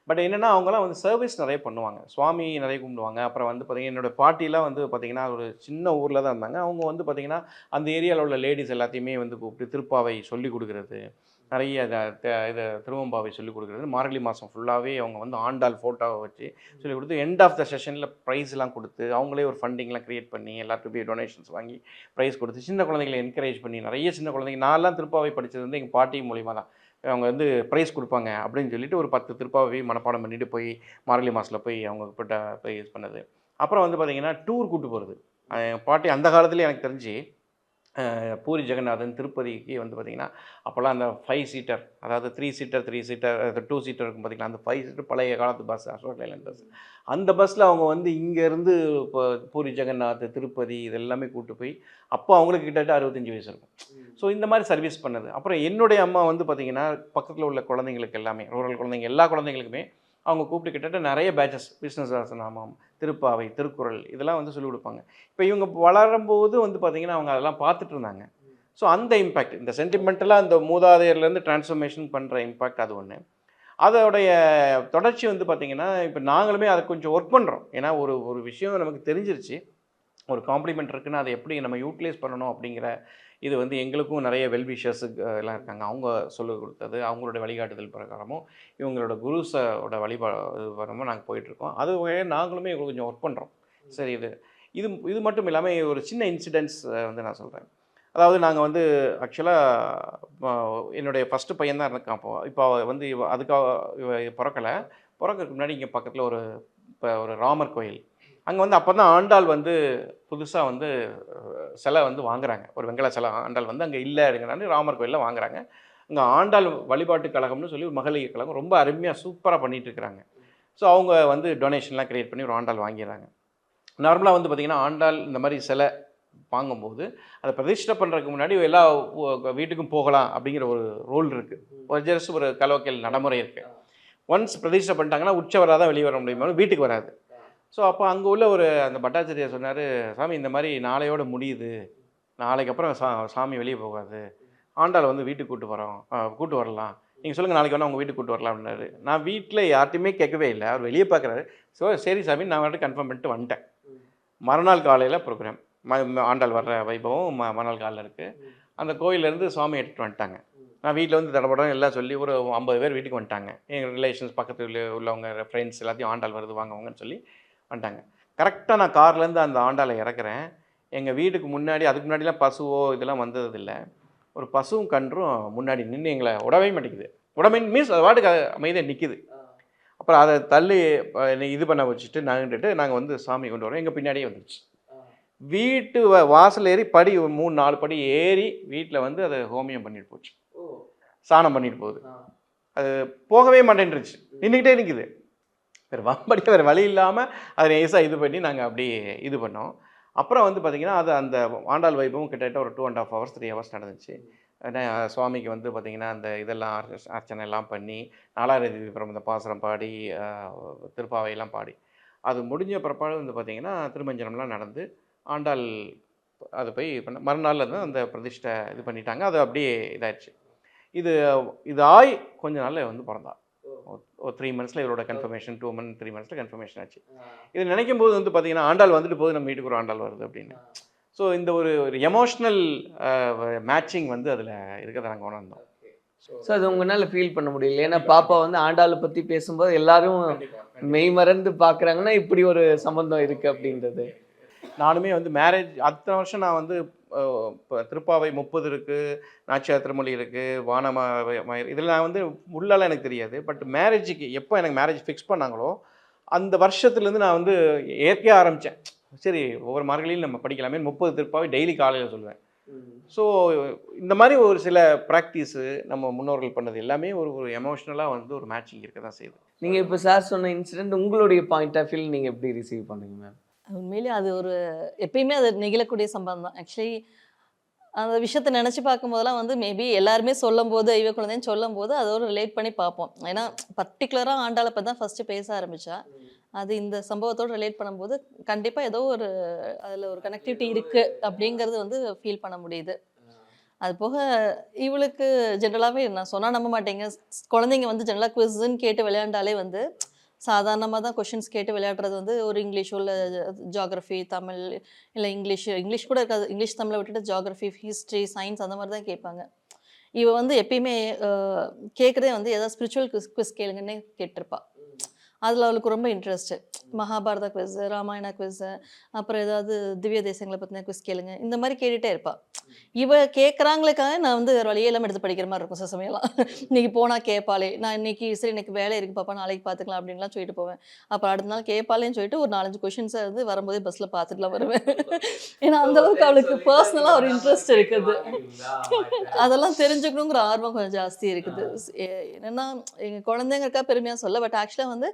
பட் என்னென்னா அவங்களாம் வந்து சர்வீஸ் நிறைய பண்ணுவாங்க, சுவாமி நிறைய கும்பிடுவாங்க. அப்புறம் வந்து பார்த்திங்கன்னா என்னோடய பாட்டிலாம் வந்து பார்த்திங்கன்னா ஒரு சின்ன ஊரில் தான் இருந்தாங்க. அவங்க வந்து பார்த்திங்கன்னா அந்த ஏரியாவில் உள்ள லேடிஸ் எல்லாத்தையுமே வந்து கூப்பிட்டு திருப்பாவை சொல்லி கொடுக்குறது, நிறைய இதை திருவம்பாவை சொல்லிக் கொடுக்குறது. மார்கழி மாதம் ஃபுல்லாகவே அவங்க வந்து ஆண்டாள் ஃபோட்டோவை வச்சு சொல்லிக் கொடுத்து எண்ட் ஆஃப் த செஷனில் ப்ரைஸ்லாம் கொடுத்து அவங்களே ஒரு ஃபண்டிங்லாம் க்ரியேட் பண்ணி எல்லாத்துக்கும் போய் டொனேஷன்ஸ் வாங்கி ப்ரைஸ் கொடுத்து சின்ன குழந்தைங்களை என்கரேஜ் பண்ணி நிறைய சின்ன குழந்தைங்க, நான்லாம் திருப்பாவை படித்தது வந்து எங்கள் பாட்டி மூலிமா தான். அவங்க வந்து ப்ரைஸ் கொடுப்பாங்க அப்படின்னு சொல்லிட்டு ஒரு 10 திருப்பாவை மனப்பாடம் பண்ணிட்டு போய் மார்கழி மாதத்தில் போய் அவங்க கிட்ட போய் யூஸ் பண்ணது. அப்புறம் வந்து பார்த்திங்கன்னா டூர் கூப்பிட்டு போகிறது. பாட்டி அந்த காலத்துலேயே எனக்கு தெரிஞ்சு பூரி ஜெகநாதன் திருப்பதிக்கு வந்து பார்த்திங்கன்னா அப்போல்லாம் அந்த 5 சீட்டர், அதாவது 3 சீட்டர் 3 சீட்டர் 2 சீட்டர் இருக்கும் பார்த்திங்கன்னா, அந்த 5 சீட்டர் பழைய காலத்து பஸ், அசோக் லைலண்ட் பஸ். அந்த பஸ்ஸில் அவங்க வந்து இங்கேருந்து இப்போ பூரி ஜெகநாத் திருப்பதி இதெல்லாமே கூப்பிட்டு போய் அப்போ அவங்களுக்கு கிட்டத்தட்ட 65 வயசு இருக்கும். ஸோ இந்த மாதிரி சர்வீஸ் பண்ணது. அப்புறம் என்னுடைய அம்மா வந்து பார்த்திங்கன்னா பக்கத்தில் உள்ள குழந்தைங்களுக்கு எல்லாமே, ரூரல் குழந்தைங்க எல்லா குழந்தைங்களுக்குமே அவங்க கூப்பிட்டு கிட்டத்தட்ட நிறைய பேச்சஸ், விஷ்ணு சஹஸ்ரநாமம், திருப்பாவை, திருக்குறள் இதெல்லாம் வந்து சொல்லிக் கொடுப்பாங்க. இப்போ இவங்க வளரும்போது வந்து பார்த்திங்கன்னா அவங்க அதெல்லாம் பார்த்துட்டு இருந்தாங்க. ஸோ அந்த இம்பேக்ட், இந்த சென்டிமெண்டலாக அந்த மூதாதையர்லேருந்து டிரான்ஸ்ஃபர்மேஷன் பண்ணுற இம்பேக்ட் அது ஒன்று. அதோடைய தொடர்ச்சி வந்து பார்த்திங்கன்னா இப்போ நாங்களுமே அதை கொஞ்சம் ஒர்க் பண்ணுறோம். ஏன்னா ஒரு விஷயம் நமக்கு தெரிஞ்சிருச்சு, ஒரு காம்ப்ளிமெண்ட் இருக்குன்னா அதை எப்படி நம்ம யூட்டிலைஸ் பண்ணணும் அப்படிங்கிற இது வந்து எங்களுக்கும் நிறைய வெல்விஷர்ஸு எல்லாம் இருக்காங்க. அவங்க சொல்லிக் கொடுத்தது, அவங்களோட வழிகாட்டுதல் பிரகாரமும் இவங்களோட குருஸோட வழிபாடு நாங்கள் போயிட்டுருக்கோம். அது நாங்களுமே கொஞ்சம் ஒர்க் பண்ணுறோம். சரி, இது மட்டும் இல்லாமல் ஒரு சின்ன இன்சிடென்ட்ஸ் வந்து நான் சொல்கிறேன். அதாவது நாங்கள் வந்து ஆக்சுவலாக என்னுடைய ஃபஸ்ட்டு பையன் தான் இருக்கான். இப்போ வந்து அதுக்காக பிறக்கிறதுக்கு முன்னாடி இங்கே பக்கத்தில் ஒரு ராமர் கோயில், அங்கே வந்து அப்போ தான் ஆண்டாள் வந்து புதுசாக வந்து சிலை வந்து வாங்குறாங்க. ஒரு வெங்கல சிலை ஆண்டாள் வந்து அங்கே இல்லை அப்படிங்கிறாங்க, ராமர் கோயிலில் வாங்குறாங்க. அங்கே ஆண்டாள் வழிபாட்டு கழகம்னு சொல்லி ஒரு மகளிர் கழகம் ரொம்ப அருமையாக சூப்பராக பண்ணிகிட்டு இருக்கிறாங்க. ஸோ அவங்க வந்து டொனேஷன்லாம் க்ரியேட் பண்ணி ஒரு ஆண்டாள் வாங்கிடுறாங்க. நார்மலாக வந்து பார்த்திங்கன்னா ஆண்டாள் இந்த மாதிரி சிலை வாங்கும்போது அதை பிரதிஷ்டை பண்ணுறதுக்கு முன்னாடி எல்லா வீட்டுக்கும் போகலாம் அப்படிங்கிற ஒரு ரூல் இருக்குது, ஒரு ஜஸ்ட் ஒரு கலோக்கியல் நடைமுறை இருக்குது. ஒன்ஸ் பிரதிஷ்டை பண்ணிட்டாங்கன்னா உற்சவராக தான் வெளியே வர முடியுமா, வீட்டுக்கு வராது. ஸோ அப்போ அங்கே உள்ள ஒரு அந்த பட்டாச்சாரியார் சொன்னார், சாமி இந்த மாதிரி நாளையோட முடியுது, நாளைக்கு அப்புறம் சாமி வெளியே போகாது, ஆண்டாள் வந்து வீட்டுக்கு கூட்டு வரலாம், நீங்கள் சொல்லுங்கள் நாளைக்கு வேணா உங்கள் வீட்டுக்கு கூட்டு வரலாம் அப்படின்னாரு. நான் வீட்டில் யார்ட்டையுமே கேட்கவே இல்லை, அவர் வெளியே பார்க்குறாரு. ஸோ சரி சாமி நான் வந்துட்டு கன்ஃபார்ம் பண்ணிட்டு வந்துட்டேன். மறுநாள் காலையில் ப்ரோக்ராம், ஆண்டாள் வர்ற வைபவம் மறுநாள் காலையில் இருக்குது. அந்த கோயிலேருந்து சுவாமி எடுத்துகிட்டு வந்துட்டாங்க. நான் வீட்டில் வந்து தடப்படம் எல்லாம் சொல்லி ஒரு 50 பேர் வீட்டுக்கு வந்துட்டாங்க. எங்கள் ரிலேஷன்ஸ் பக்கத்தில் உள்ளவங்க ஃப்ரெண்ட்ஸ் எல்லாத்தையும் ஆண்டாள் வருது வாங்கவங்கன்னு சொல்லி வந்துட்டாங்க. கரெக்டாக நான் கார்லேருந்து அந்த ஆண்டாளை இறக்குறேன். எங்கள் வீட்டுக்கு முன்னாடி, அதுக்கு முன்னாடிலாம் பசுவோ இதெல்லாம் வந்ததில்லை, ஒரு பசுவும் கன்றும் முன்னாடி நின்று எங்களை விடவே மாட்டேங்குது. விடவே மீன்ஸ் அது வாட்டுக்கு அமைதியாக நிற்கிது. அப்புறம் அதை தள்ளி இது பண்ண வச்சுட்டு நாங்கள் வந்து சாமி கொண்டு வரோம். எங்கள் பின்னாடியே வந்துடுச்சு. வீட்டு வாசல் ஏறி படி 3-4 படி ஏறி வீட்டில் வந்து அதை ஹோமியம் பண்ணிட்டு போச்சு, சாணம் பண்ணிட்டு போகுது. அது போகவே மாட்டேன்ருச்சு, நின்றுக்கிட்டே நிற்குது. வேறு வழி இல்லாமல் அதை நைஸாக இது பண்ணி நாங்கள் அப்படி இது பண்ணோம். அப்புறம் வந்து பார்த்திங்கன்னா அது அந்த ஆண்டாள் வைபவம் கிட்டத்தட்ட ஒரு 2.5 hours 3 hours நடந்துச்சு. சுவாமிக்கு வந்து பார்த்திங்கன்னா அந்த இதெல்லாம் அர்ச்சனை எல்லாம் பண்ணி 4ஆவது விபரம் இந்த பாசுரம் பாடி திருப்பாவையெல்லாம் பாடி அது முடிஞ்ச பிற்பாடு வந்து பார்த்திங்கன்னா திருமஞ்சனம்லாம் நடந்து ஆண்டாள் அது போய் மறுநாளில் தான் அந்த பிரதிஷ்டை இது பண்ணிட்டாங்க. அது அப்படியே இதாகிடுச்சு. இது ஆய் கொஞ்ச நாளில் வந்து பிறந்தா. ஒரு 3 months இவரோட கன்ஃபர்மேஷன், 2 months 3 months கன்ஃபர்மேஷன் ஆச்சு. இது நினைக்கும் போது வந்து பார்த்திங்கன்னா ஆண்டாள் வந்துட்டு போது நம்ம வீட்டுக்கு ஒரு ஆண்டாள் வருது அப்படின்னு. ஸோ இந்த ஒரு எமோஷ்னல் மேட்சிங் வந்து அதில் இருக்கிறத நாங்கள் உணர்ந்தோம். ஸோ அது உங்களால் ஃபீல் பண்ண முடியல, ஏன்னா பாப்பா வந்து ஆண்டாளை பற்றி பேசும்போது எல்லாரும் மெய் மறந்து பார்க்குறாங்கன்னா இப்படி ஒரு சம்பந்தம் இருக்குது அப்படின்றது. நானுமே வந்து மேரேஜ் அத்தனை வருஷம் நான் வந்து இப்போ திருப்பாவை 30 இருக்குது, நாச்சியார் திருமொழி இருக்குது, வானமயிர், இதில் நான் வந்து உள்ளால எனக்கு தெரியாது. பட் மேரேஜுக்கு எப்போ எனக்கு மேரேஜ் ஃபிக்ஸ் பண்ணாங்களோ அந்த வருஷத்துலேருந்து நான் வந்து ஏற்க ஆரம்பித்தேன். சரி ஒவ்வொரு மார்கழியும் நம்ம படிக்கலாமே, 30 திருப்பாவை டெய்லி காலையில் சொல்லுவேன். ஸோ இந்த மாதிரி ஒரு சில ப்ராக்டிஸு நம்ம முன்னோர்கள் பண்ணது எல்லாமே ஒரு எமோஷ்னலாக வந்து ஒரு மேட்சிங் இருக்க தான் செய்யுது. நீங்கள் இப்போ சார் சொன்ன இன்சிடென்ட் உங்களுடைய பாயிண்ட் ஆஃப் வியூ நீங்கள் எப்படி ரிசீவ் பண்ணுறீங்க மேம்? உண்மையிலே அது ஒரு எப்பயுமே அது நெகிழக்கூடிய சம்பவம் தான். ஆக்சுவலி அந்த விஷயத்தை நினச்சி பார்க்கும்போதெல்லாம் வந்து மேபி எல்லாருமே சொல்லும் போது ஐவ குழந்தைன்னு சொல்லும் போது அதோட ரிலேட் பண்ணி பார்ப்போம். ஏன்னா பர்டிகுலராக ஆண்டாளை பற்றி தான் ஃபஸ்ட்டு பேச ஆரம்பித்தா, அது இந்த சம்பவத்தோடு ரிலேட் பண்ணும்போது கண்டிப்பாக ஏதோ ஒரு அதில் ஒரு கனெக்டிவிட்டி இருக்குது அப்படிங்கிறது வந்து ஃபீல் பண்ண முடியுது. அது போக இவளுக்கு ஜென்ரலாகவே நான் சொன்னால் நம்ப மாட்டேங்க, குழந்தைங்க வந்து ஜென்ரலாக குவிஸ்ன்னு கேட்டு விளையாண்டாலே வந்து சாதாரணமாக தான் கொஷின்ஸ் கேட்டு விளையாடுறது வந்து ஒரு இங்கிலீஷோ இல்லை ஜியாகிரஃபி, தமிழ், இல்லை இங்கிலீஷ் கூட இருக்காது, இங்கிலீஷ் தமிழை விட்டுட்டு ஜியாகிரஃபி, ஹிஸ்ட்ரி, சயின்ஸ் அந்த மாதிரி தான் கேட்பாங்க. இவ வந்து எப்பயுமே கேட்குறதே வந்து ஏதாவது ஸ்பிரிச்சுவல் குவிஸ் கேளுங்கன்னே கேட்டிருப்பா. அதில் அவளுக்கு ரொம்ப interest. Mahabharata quiz, Ramayana quiz, அப்புறம் ஏதாவது திவ்ய தேசங்களை பற்றின குவிஸ் கேளுங்க, இந்த மாதிரி கேட்டுகிட்டே இருப்பாள். இவ கேட்குறாங்களுக்காக நான் வந்து வேறு வழியே எல்லாம் எடுத்து படிக்கிற மாதிரி இருக்கும் சில சமயம்லாம். இன்றைக்கி போனால் கேட்பாளே, நான் இன்றைக்கி சரி எனக்கு வேலை இருக்குது பாப்பா நாளைக்கு பார்த்துக்கலாம் அப்படின்லாம் சொல்லிட்டு போவேன். அப்புறம் அடுத்த நாள் கேட்பாளேன்னு சொல்லிட்டு ஒரு 4-5 கொஷின்ஸை வந்து வரும்போதே பஸ்ஸில் பார்த்துட்டுலாம் வருவேன். ஏன்னா அந்தளவுக்கு அவளுக்கு பர்சனலாக ஒரு இன்ட்ரெஸ்ட் இருக்குது. அதெல்லாம் தெரிஞ்சுக்கணுங்கிற ஆர்வம் கொஞ்சம் ஜாஸ்தி இருக்குது. என்னென்னா எங்கள் குழந்தைங்களுக்கா பெருமையாக சொல்ல, பட் ஆக்சுவலாக வந்து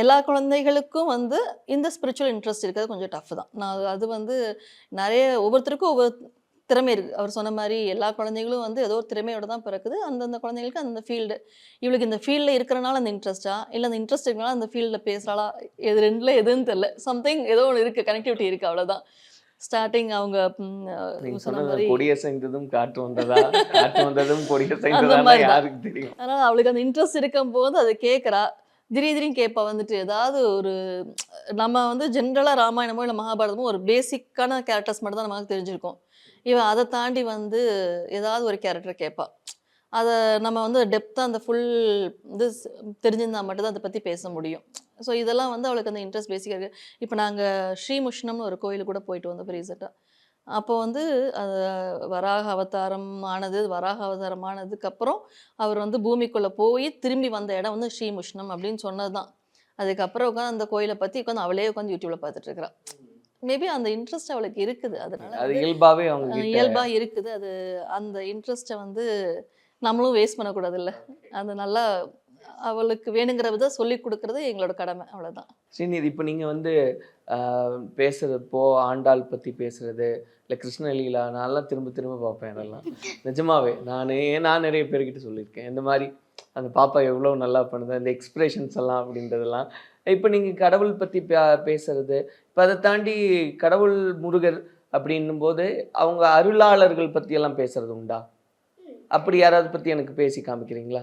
எல்லா குழந்தைகளுக்கும் வந்து இந்த ஸ்பிரிச்சுவல் இன்ட்ரெஸ்ட் இருக்கிறது கொஞ்சம் டஃப் தான். நான் அது வந்து நிறைய ஒவ்வொருத்தருக்கும் ஒவ்வொரு திறமை இருக்குது. அவர் சொன்ன மாதிரி எல்லா குழந்தைகளும் வந்து ஏதோ ஒரு திறமையோட தான் பிறக்குது. அந்தந்த குழந்தைங்களுக்கு அந்த ஃபீல்டு, இவளுக்கு இந்த ஃபீல்டில் இருக்கிறனால அந்த இன்ட்ரெஸ்ட்டா, இல்லை அந்த இன்ட்ரெஸ்ட் இருக்கிறனால அந்த ஃபீல்டில் பேசுகிறாளா, இது ரெண்டில் எதுன்னு தெரியல. சம்திங் ஏதோ ஒன்று இருக்குது, கனெக்டிவிட்டி இருக்குது, அவ்வளோதான். ஸ்டார்டிங் அவங்க சொன்ன மாதிரி கொடிய செய்ததும் காற்று வந்ததா, காற்று வந்ததும் கொடிய செய்ததா யாருக்கு தெரியும். அதனால் அவளுக்கு அந்த இன்ட்ரெஸ்ட் இருக்கும் போது அதை கேட்குறா. திடீர்னு கேட்பா வந்துட்டு ஏதாவது ஒரு நம்ம வந்து ஜென்ரலாக ராமாயணமோ இல்லை மகாபாரதமோ ஒரு பேசிக்கான கேரக்டர்ஸ் மட்டும் தான் நமக்கு தெரிஞ்சிருக்கும். இவன் அதை தாண்டி வந்து ஏதாவது ஒரு கேரக்டர் கேட்பா. அதை நம்ம வந்து டெப்த்தாக அந்த ஃபுல் இது தெரிஞ்சிருந்தால் மட்டும்தான் அதை பற்றி பேச முடியும். ஸோ இதெல்லாம் வந்து அவளுக்கு அந்த இன்ட்ரெஸ்ட் பேசிக்காக இருக்குது. இப்போ நாங்கள் ஸ்ரீமுஷ்ணம்னு ஒரு கோயிலுக்கு கூட போயிட்டு வந்தோம் ரீசெண்டாக. அப்போ வந்து அது வராக அவதாரம் ஆனதுக்கப்புறம் அவர் வந்து பூமிக்குள்ளே போய் திரும்பி வந்த இடம் வந்து ஸ்ரீமுஷ்ணம் அப்படின்னு சொன்னது தான். அதுக்கப்புறம் உட்காந்து அந்த கோயிலை பற்றி உட்காந்து அவளே உட்காந்து யூடியூப்பில் பார்த்துட்டு இருக்கிறா. மேபி அந்த இன்ட்ரெஸ்ட் அவளுக்கு இருக்குது, அதனால இயல்பாக இருக்குது. அது அந்த இன்ட்ரெஸ்ட்டை வந்து நம்மளும் வேஸ்ட் பண்ணக்கூடாது இல்லை, அது நல்லா அவளுக்கு வேணுங்கிறத சொல்லி கொடுக்கறது எங்களோட கடமை, அவ்வளோதான். ஸ்ரீநிதி, இப்போ நீங்கள் வந்து பேசுகிறப்போ ஆண்டாள் பற்றி பேசுகிறது, இல்லை கிருஷ்ணலீலா, நான்லாம் திரும்ப திரும்ப பார்ப்பேன். அதெல்லாம் நிஜமாவே நான் நிறைய பேர்கிட்ட சொல்லியிருக்கேன். இந்த மாதிரி அந்த பாப்பா எவ்வளோ நல்லா பண்ணுது, அந்த எக்ஸ்பிரஷன்ஸ் எல்லாம் அப்படின்றதெல்லாம். இப்போ நீங்கள் கடவுள் பற்றி பேசுறது, இப்போ அதை தாண்டி கடவுள் முருகர் அப்படின்னும் போது அவங்க அருளாளர்கள் பற்றியெல்லாம் பேசுறது உண்டா? அப்படி யாராவது பற்றி எனக்கு பேசி காமிக்கிறீங்களா?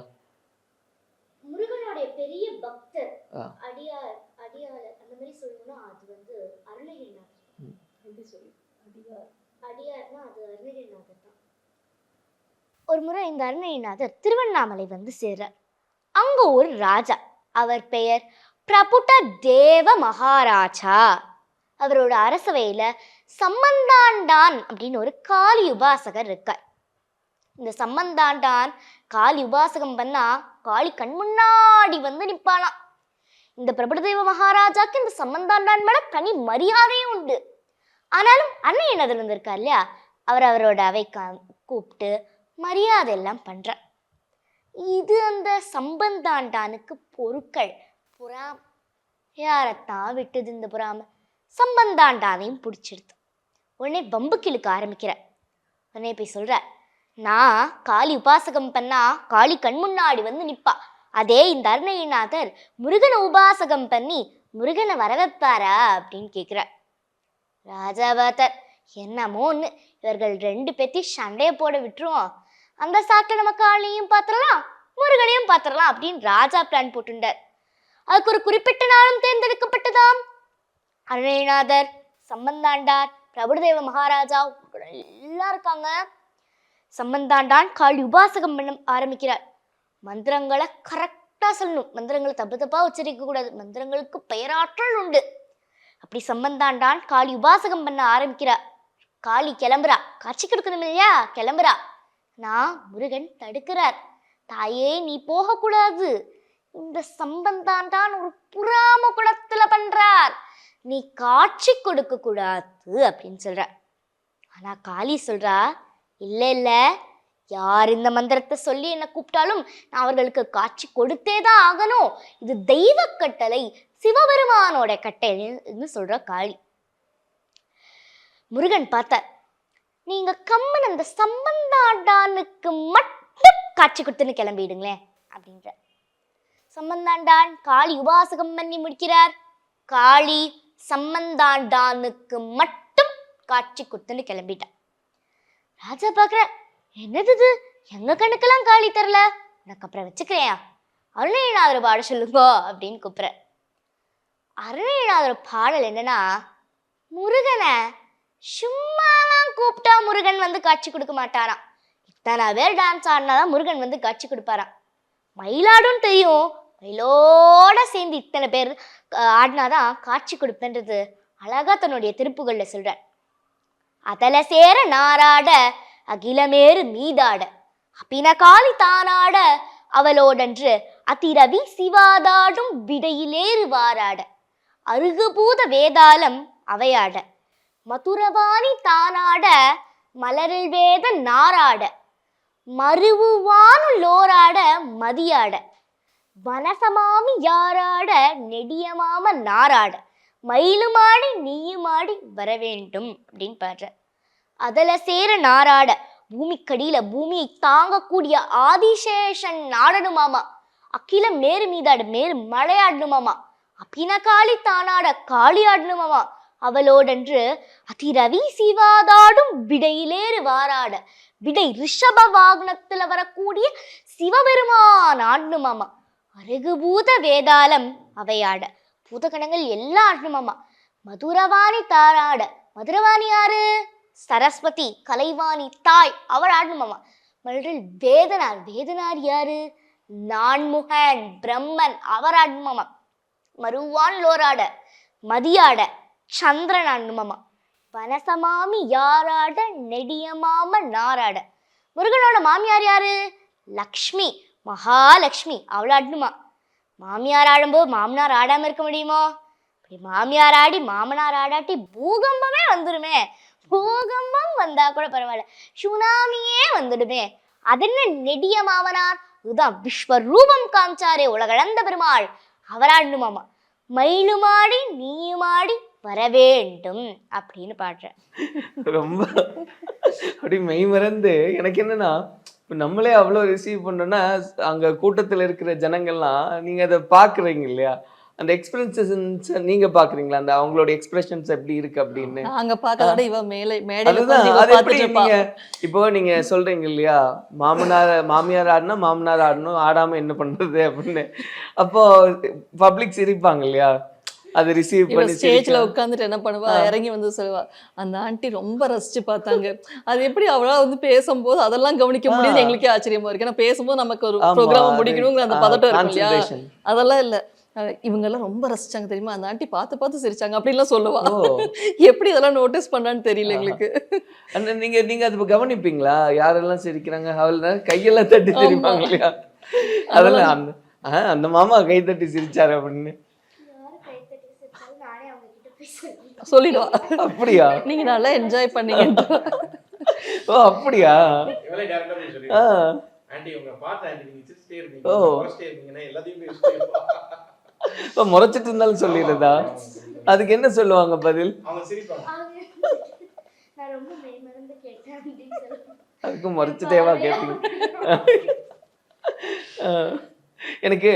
முருகனுடைய பெரிய பக்தர் ஆ. அடியார் அடியாளர் அந்த மாதிரி சொல்லணும்னா அது வந்து அருணகிரிநாதர். எப்படி சொல்லி அடியார்னா அது அருணகிரிநாதர் தான். ஒரு முறை இந்த அருணகிரிநாதர் திருவண்ணாமலை வந்து சேர்றார். அங்க ஒரு ராஜா, அவர் பெயர் பிரபுட்ட தேவ மகாராஜா. அவரோட அரசவையில சம்பந்தாண்டான் அப்படின்னு ஒரு காளி உபாசகர் இருக்கார். இந்த சம்பந்தாண்டான் காளி உபாசகம் பண்ணா காளி கண் முன்னாடி வந்து நிப்பாளாம். இந்த பிரபுதேவ மகாராஜாக்கு இந்த சம்பந்தாண்டான் மேல தனி மரியாதையும் உண்டு. ஆனாலும் அன்னையனதர் வந்திருக்கார் இல்லையா, அவரோட அவை கூப்பிட்டு மரியாதை எல்லாம் பண்றார். இது அந்த சம்பந்தாண்டானுக்கு பொருட்கள் புறாம. யாரத்தான் விட்டது இந்த புறாம? சம்பந்தாண்டானையும் பிடிச்சிடுது. உடனே பம்பு கிழக்க ஆரம்பிக்கிற. உடனே போய் சொல்ற, நான் காளி உபாசகம் பண்ணா காளி கண் முன்னாடி வந்து நிப்பா, அதே இந்த அருணகிரிநாதர் முருகனை உபாசகம் பண்ணி முருகனை வர வைப்பாரா அப்படின்னு கேட்குற. ராஜா பார்த்தார், என்னமோ ஒன்று, இவர்கள் 2 பேர்த்தையும் சண்டையை போட விட்டுருவோம், அந்த சாக்கில் நம்ம காளியையும் பார்த்துடலாம் முருகனையும் பார்த்துடலாம் அப்படின்னு ராஜா பிளான் போட்டுட்டார். அதுக்கு ஒரு குறிப்பிட்ட நாளும் தேர்ந்தெடுக்கப்பட்டதாம். அருணகிரிநாதர், சம்பந்தாண்டார், பிரபுதேவ மகாராஜா எல்லாம் இருக்காங்க. சம்பந்தாண்டான் காளி உபாசகம் பண்ண ஆரம்பிக்கிறார். மந்திரங்களை கரெக்டாக சொல்லணும், மந்திரங்களை தப்பு உச்சரிக்க கூடாது, மந்திரங்களுக்கு பெயராற்றல் உண்டு. அப்படி சம்பந்தாண்டான் காளி உபாசகம் பண்ண ஆரம்பிக்கிறார். காளி கிளம்புறா, காட்சி கொடுக்கணும் இல்லையா, கிளம்புறா. நான் முருகன் தடுக்கிறார். தாயே நீ போகக்கூடாது, இந்த சம்பந்தாண்டான் ஒரு புறாம குளத்துல பண்றார், நீ காட்சி கொடுக்க கூடாது அப்படின்னு சொல்ற. ஆனா காளி சொல்றா, இல்ல இல்ல, யார் இந்த மந்திரத்தை சொல்லி என்ன கூப்பிட்டாலும் நான் அவர்களுக்கு காட்சி கொடுத்தே தான் ஆகணும், இது தெய்வ கட்டளை, சிவபெருமானோட கட்டளைன்னு சொல்ற காளி. முருகன் பார்த்தார், நீங்க கம்மன் அந்த சம்பந்தாண்டானுக்கு மட்டும் காட்சி கொடுத்துன்னு கிளம்பிடுங்களேன் அப்படின்ற. சம்பந்தாண்டான் காளி உபாசகம் பண்ணி முடிக்கிறார். காளி சம்பந்தாண்டானுக்கு மட்டும் காட்சி கொடுத்துன்னு கிளம்பிட்டான். ராஜா பார்க்குற, என்னது இது, எங்க கண்ணுக்கெல்லாம் காளி தரல, எனக்கு அப்புறம் வச்சுக்கிறேன், அருணகிரிநாதர் பாட சொல்லுங்க அப்படின்னு கூப்பிட்ற. அருணகிரிநாதர் பாடல் என்னன்னா, முருகனை சும்மாலாம் கூப்பிட்டா முருகன் வந்து காட்சி கொடுக்க மாட்டாராம், இத்தனை பேர் டான்ஸ் ஆடினாதான் முருகன் வந்து காட்சி கொடுப்பாராம். மயிலாடும் தெரியும், மயிலோட சேர்ந்து இத்தனை பேர் ஆடினாதான் காட்சி கொடுப்பேன்றது அழகா தன்னுடைய திருப்புகள்ல சொல்றார். அதல சேர நாராட அகிலமேறு மீதாட அப்பின காளி தானாட அவளோடன்று அதிரவி சிவாதாடும் விடையிலேறு வாராட அருகுபூத வேதாளம் அவையாட மதுரவாணி தானாட மலரில் வேத நாராட மருவுவானுள்ளோராட மதியாட வனசமாமி யாராட நெடியமாம நாராட மயிலுமாடி நீயுமாடி வரவேண்டும் அப்படின்னு பாடுற. அதல சேர நாராட பூமிக்கடியில பூமியை தாங்கக்கூடிய ஆதிசேஷன் நாடனுமாமா, அக்கில மேரு மீதாடு மேரு மழையாடணுமாமா, அப்பின காளி தானாட காளி ஆடணுமாமா, அவளோடன்று அதிரவி சிவாதாடும் விடையிலேறு வாராட விடை ரிஷப வாகனத்துல வரக்கூடிய சிவபெருமான் ஆடணுமாமா, அருகுபூத வேதாளம் அவையாட பூதகணங்கள் எல்லாம் ஆடணுமாமா, மதுரவாணி தாராட மதுரவாணி யாரு, சரஸ்வதி கலைவாணி தாய், அவள் ஆடணுமாமா. மலரில் வேதனார் வேதனார் யாரு, நான்முகன் பிரம்மன், அவர் ஆடணுமாமா. மருவான் லோராட மதியாட சந்திரன் ஆடணுமாமா. வனசமாமி யாராட நெடியமாம நாராட முருகனோட மாமியார் யாரு, லக்ஷ்மி மகாலட்சுமி, அவள் ஆடணுமா. மாமியார் ஆடும்போது மாமனார் ஆடாம இருக்க முடியுமோ, அப்படி மாமியார் ஆடி மாமனார் ஆடாட்டி பூகம்பமே வந்துடுமே, பூகம்பம் வந்தா கூட பரவாயில்ல, சுனாமியே வந்துடுமே, அதென்ன நெடிய மாமனார் இதுதான் விஸ்வரூபம் காமிச்சாரே உலகளந்த பெருமாள் அவராடணுமாமா. மயிலுமாடி நீயுமாடி வரவேண்டும் அப்படின்னு பாடுறேன். ரொம்ப அப்படி மெய் மறந்து எனக்கு என்னன்னா, இப்போ நம்மளே அவ்வளோ ரிசீவ் பண்ணோன்னா அங்கே கூட்டத்தில் இருக்கிற ஜனங்கள்லாம் நீங்கள் அதை பார்க்குறீங்க இல்லையா, அந்த எக்ஸ்பிரன்சஸ் நீங்கள் பார்க்குறீங்களா, அந்த அவங்களோட எக்ஸ்பிரஷன்ஸ் எப்படி இருக்கு அப்படின்னு. நாங்க பார்க்கறத இவ மேடையில அதுதான் உட்கார்ந்து இவ அது எப்படி பார்த்துட்டு இருப்பா. நீங்க இப்போ நீங்க சொல்றீங்க இல்லையா, மாமியார் ஆடினா மாமனார் ஆடணும், ஆடாம என்ன பண்றது அப்படின்னு. அப்போ பப்ளிக் சிரிப்பாங்க இல்லையா, அதை ரிசீவ் இவ பண்ணி ஸ்டேஜ்ல சிரிக்கலாம். உட்காந்துட்டு என்ன பண்ணுவா, இறங்கி வந்து சொல்லுவா, அந்த ஆண்டி ரொம்ப ரசிச்சு பார்த்தாங்க. அது எப்படி அவளா வந்து பேசும்போது அதெல்லாம் கவனிக்க முடியுது எங்களுக்கே ஆச்சரியமா இருக்கு. ஏன்னா பேசும்போது நமக்கு ஒரு ஆமா, ப்ரோக்ராம் அது முடிக்கணுங்கிற அந்த பதட்டம் இருக்கும் இல்லையா, concentration. அதெல்லாம் இல்ல. இவங்க எல்லாம் ரொம்ப ரசிச்சாங்க தெரியுமா, அந்த ஆண்டி பார்த்து பார்த்து சிரிச்சாங்க அப்படின்லாம் சொல்லுவா. ஓ. எப்படி இதெல்லாம் நோட்டீஸ் பண்ணான்னு தெரியல எங்களுக்கு. அந்த நீங்க அது கவனிப்பீங்களா, யாரெல்லாம் சிரிக்கிறாங்க, அவள் கையெல்லாம் தட்டி சிரிப்பாங்க இல்லையா, அதெல்லாம் அந்த அந்த மாமா கை தட்டி சிரிச்சாரு அப்படின்னு நானே அவங்க கிட்ட போய் சொல்லுவேன். சொல்லிடுவா, அப்படியா? நீங்க நல்லா என்ஜாய் பண்ணீங்க. ஓ அப்படியா? இவளே டேரக்டா போய் ஆ. சொல்லிடுவா, ஆண்டி உங்களை பார்த்த ஆண்டி நீங்க சிரிச்சிட்டே இருந்தீங்க, ஓ. குறைச்சிட்டே இருந்தீங்கன்னா எல்லாத்தையும் போய் சொல்லிடுவா. இப்போ முறைச்சிட்டு இருந்தாலும் சொல்லிடுறதா? அதுக்கு என்ன சொல்லுவாங்க பதில்? அவங்க சிரிப்பாங்க. நான் ரொம்ப மெய் மறந்து கேட்டேன் அப்படின்னு சொல்லுவேன். அதுக்கும் முறைச்சிட்டேவா கேட்பீங்க? எனக்கு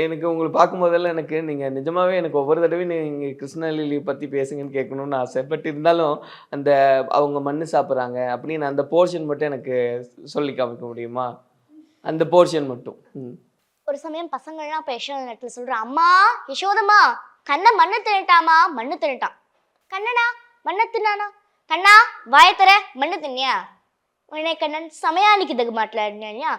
எனக்கு உங்களை பார்க்கும்போதெல்லாம் எனக்கு நீங்கள் நிஜமாவே எனக்கு ஒவ்வொரு தடவையும் நீங்கள் கிருஷ்ணலீலி பற்றி பேசுங்கன்னு கேட்கணும்னு ஆசை. பட் இருந்தாலும் அந்த அவங்க மண்ணு சாப்பிட்றாங்க அப்படின்னு அந்த போர்ஷன் மட்டும் எனக்கு சொல்லி காமிக்க முடியுமா? அந்த போர்ஷன் மட்டும். ஒரு சமயம் பசங்கள்லாம் இப்போ யசோத நேரத்தில் சொல்கிறேன், அம்மா யசோதம்மா கண்ணை மண்ணு தின்னுட்டாமா, மண்ணு தின்னுட்டான். கண்ணனா மண்ணை தின்னானா, கண்ணா வாய தர மண்ணு தின்னியா, உடனே கண்ணன் சமையானிக்கு தகு மாட்டலாடினியா,